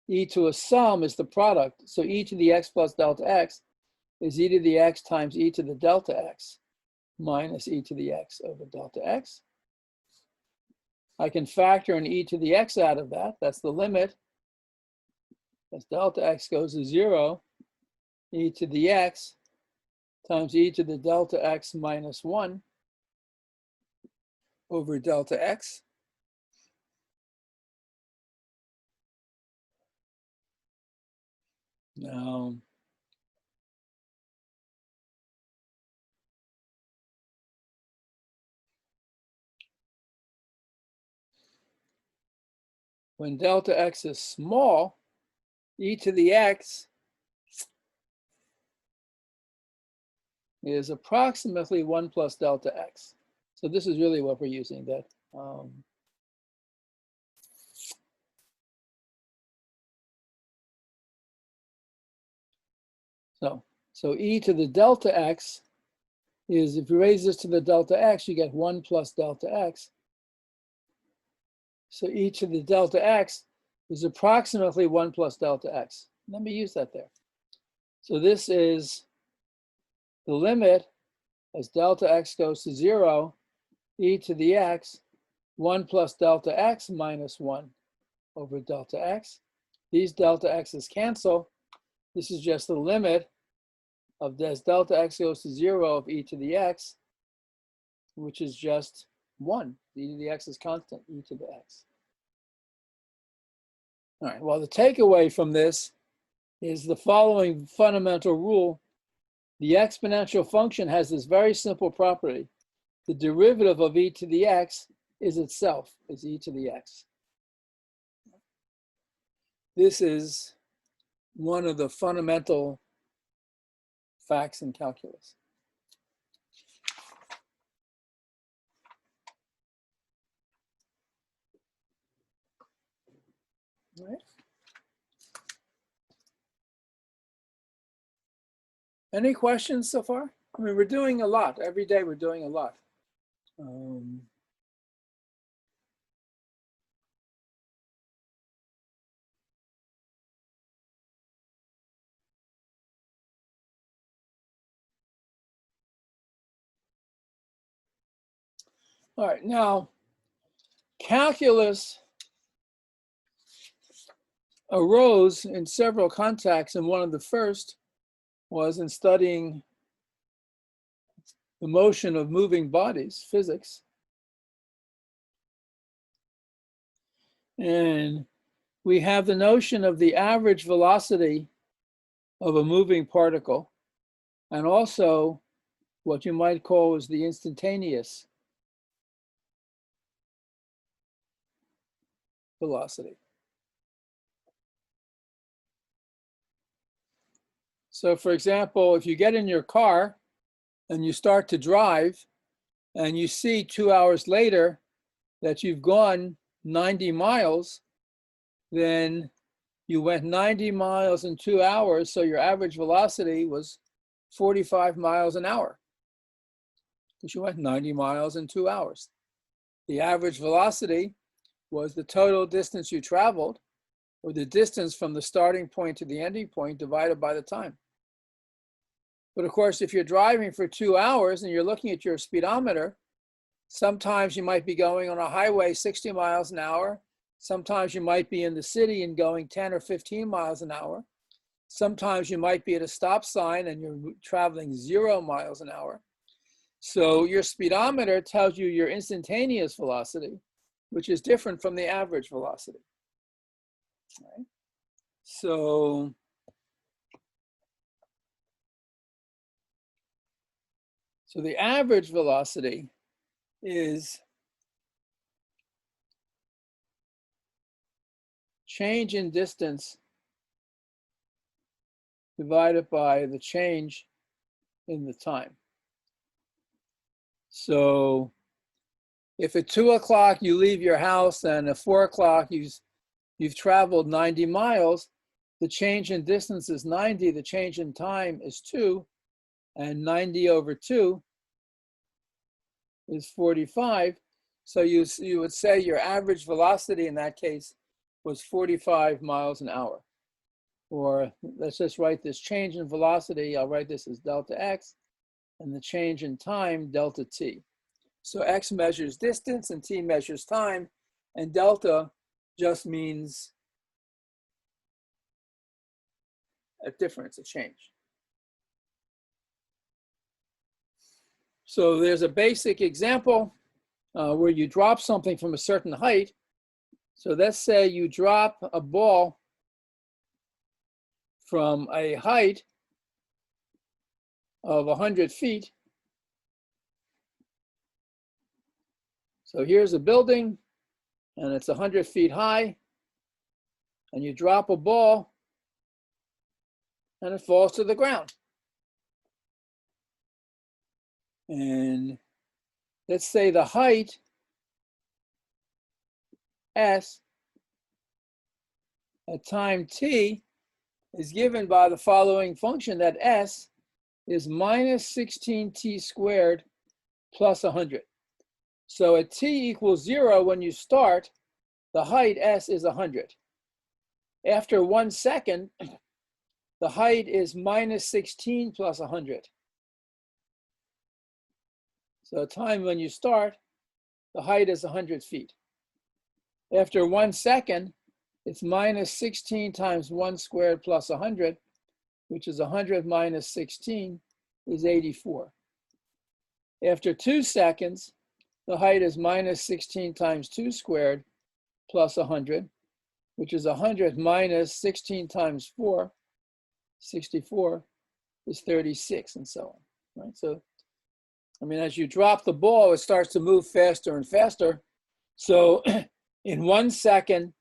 E to a sum is the product. So e to the x plus delta x is e to the x times e to the delta x minus e to the x over delta x. I can factor an e to the x out of that. That's the limit. As delta x goes to 0, e to the x times e to the delta x minus 1 over delta x. Now, when delta x is small, e to the x is approximately 1 plus delta x. So this is really what we're using, that so e to the delta x is, if you raise this to the delta x, you get 1 plus delta x. So e to the delta x is approximately 1 plus delta x. Let me use that there. So this is the limit as delta x goes to 0, e to the x, 1 plus delta x minus 1 over delta x. These delta x's cancel. This is just the limit of as delta x goes to 0 of e to the x, which is just 1. E to the x is constant, e to the x. All right, well, the takeaway from this is the following fundamental rule. The exponential function has this very simple property. The derivative of e to the x is itself, is e to the x. This is one of the fundamental facts in calculus. All right. Any questions so far? I mean, we're doing a lot. Every day we're doing a lot. All right, now, calculus arose in several contexts, and one of the first was in studying the motion of moving bodies, physics. And we have the notion of the average velocity of a moving particle, and also what you might call is the instantaneous velocity. So for example, if you get in your car and you start to drive and you see 2 hours later that you've gone 90 miles, then you went 90 miles in 2 hours, so your average velocity was 45 miles an hour, because you went 90 miles in 2 hours. The average velocity was the total distance you traveled, or the distance from the starting point to the ending point divided by the time. But of course, if you're driving for 2 hours and you're looking at your speedometer, sometimes you might be going on a highway 60 miles an hour. Sometimes you might be in the city and going 10 or 15 miles an hour. Sometimes you might be at a stop sign and you're traveling 0 miles an hour. So your speedometer tells you your instantaneous velocity, which is different from the average velocity. Right? So the average velocity is change in distance divided by the change in the time. So if at 2 o'clock you leave your house and at 4 o'clock you've traveled 90 miles, the change in distance is 90, the change in time is 2, and 90 over 2 is 45. So you would say your average velocity in that case was 45 miles an hour. Or let's just write this change in velocity, I'll write this as delta x, and the change in time, delta t. So x measures distance and t measures time, and delta just means a difference, a change. So there's a basic example where you drop something from a certain height. So let's say you drop a ball from a height of 100 feet. So here's a building and it's 100 feet high, and you drop a ball and it falls to the ground. And let's say the height s at time t is given by the following function, that s is minus 16t squared plus 100. So at t equals 0, when you start, the height s is 100. After 1 second, the height is minus 16 plus 100. So time when you start, the height is 100 feet. After 1 second, it's minus 16 times 1 squared plus 100, which is 100 minus 16 is 84. After 2 seconds, the height is minus 16 times 2 squared plus 100, which is 100 minus 16 times 4, 64 is 36, and so on, right? So, I mean, as you drop the ball, it starts to move faster and faster. So in 1 second,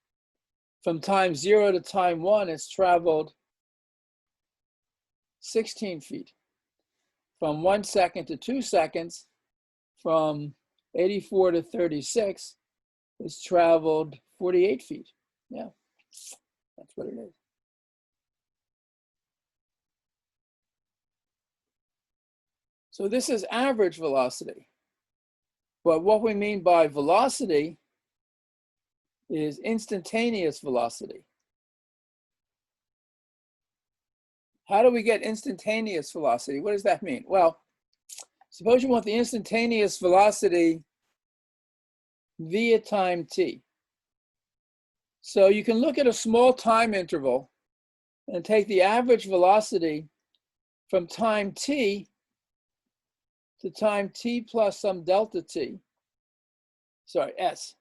from time 0 to time 1, it's traveled 16 feet. From 1 second to 2 seconds, from 84 to 36, it's traveled 48 feet. Yeah, that's what it is. So this is average velocity. But what we mean by velocity is instantaneous velocity. How do we get instantaneous velocity? What does that mean? Well, suppose you want the instantaneous velocity via time t. So you can look at a small time interval and take the average velocity from time t to time t plus some delta t. Sorry, s.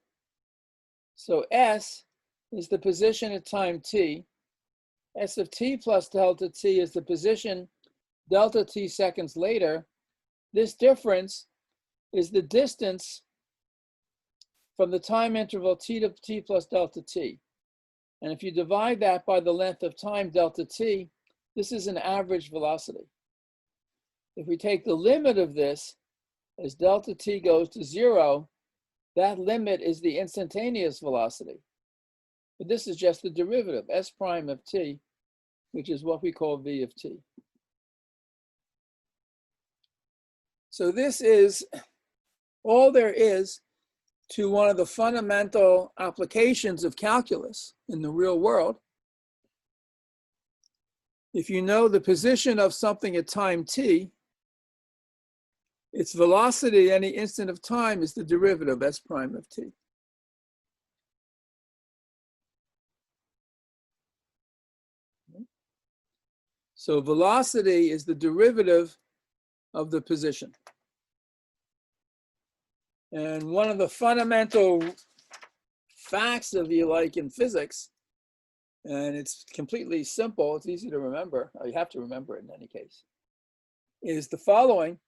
So s is the position at time t. S of t plus delta t is the position delta t seconds later. This difference is the distance from the time interval t to t plus delta t. And if you divide that by the length of time delta t, this is an average velocity. If we take the limit of this as delta t goes to 0, that limit is the instantaneous velocity. But this is just the derivative, s prime of t, which is what we call v of t. So this is all there is to one of the fundamental applications of calculus in the real world. If you know the position of something at time t, its velocity at any instant of time is the derivative s prime of t. So velocity is the derivative of the position. And one of the fundamental facts, if you like, in physics, and it's completely simple, it's easy to remember, you have to remember it in any case, is the following.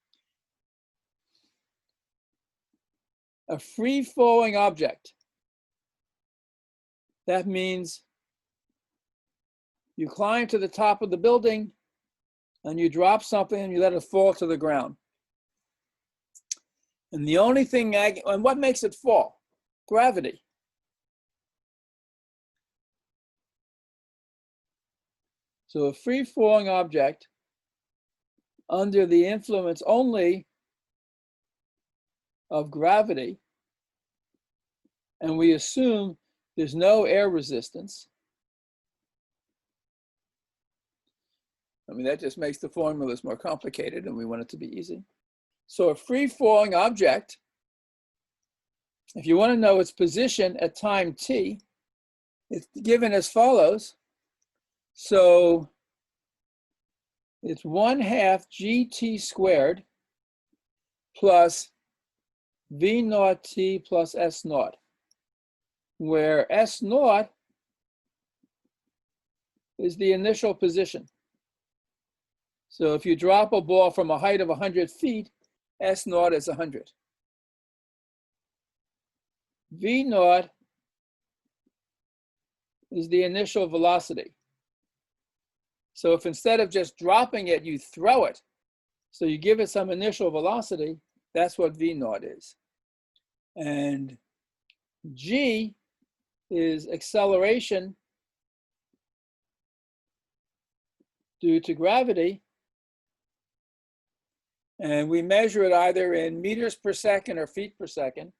A free-falling object. That means you climb to the top of the building and you drop something and you let it fall to the ground. And the only thing, and what makes it fall? Gravity. So a free-falling object under the influence only of gravity, and we assume there's no air resistance. I mean, that just makes the formulas more complicated, and we want it to be easy. So a free-falling object, if you want to know its position at time t, it's given as follows. So it's 1/2 gt squared plus v naught t plus s naught, where s naught is the initial position. So if you drop a ball from a height of 100 feet, s naught is 100. V naught is the initial velocity. So if instead of just dropping it, you throw it, so you give it some initial velocity, that's what v naught is. And g is acceleration due to gravity. And we measure it either in meters per second or feet per second.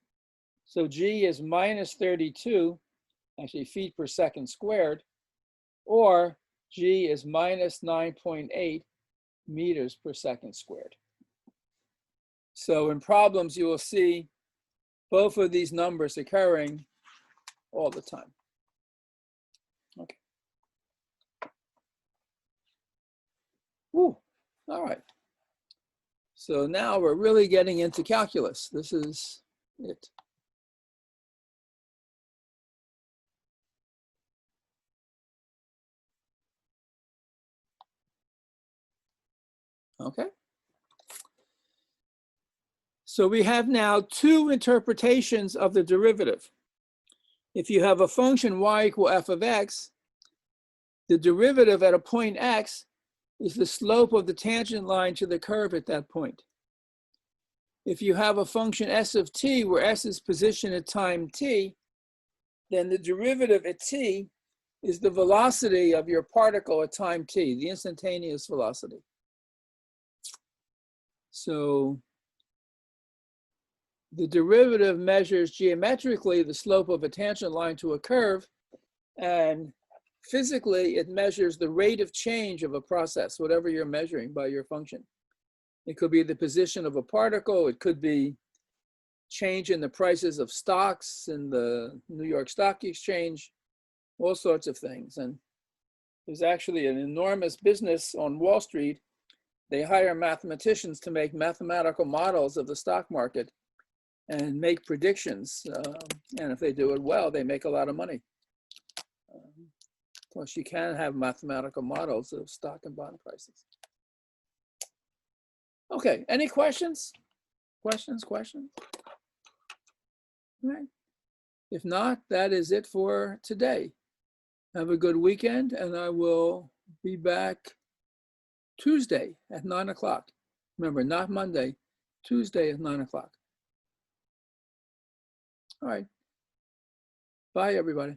So g is -32, actually feet per second squared, or g is -9.8 meters per second squared. So in problems, you will see both of these numbers occurring all the time. Okay. Woo. All right. So now we're really getting into calculus. This is it. Okay. So we have now two interpretations of the derivative. If you have a function y equal f of x, the derivative at a point x is the slope of the tangent line to the curve at that point. If you have a function s of t where s is position at time t, then the derivative at t is the velocity of your particle at time t, the instantaneous velocity. So the derivative measures geometrically the slope of a tangent line to a curve, and physically it measures the rate of change of a process, whatever you're measuring by your function. It could be the position of a particle, it could be change in the prices of stocks in the New York Stock Exchange, all sorts of things. And there's actually an enormous business on Wall Street. They hire mathematicians to make mathematical models of the stock market and make predictions. And if they do it well, they make a lot of money. Plus, you can have mathematical models of stock and bond prices. Okay, any questions? Questions? All right. If not, that is it for today. Have a good weekend, and I will be back Tuesday at 9 o'clock. Remember, not Monday, Tuesday at 9 o'clock. All right. Bye, everybody.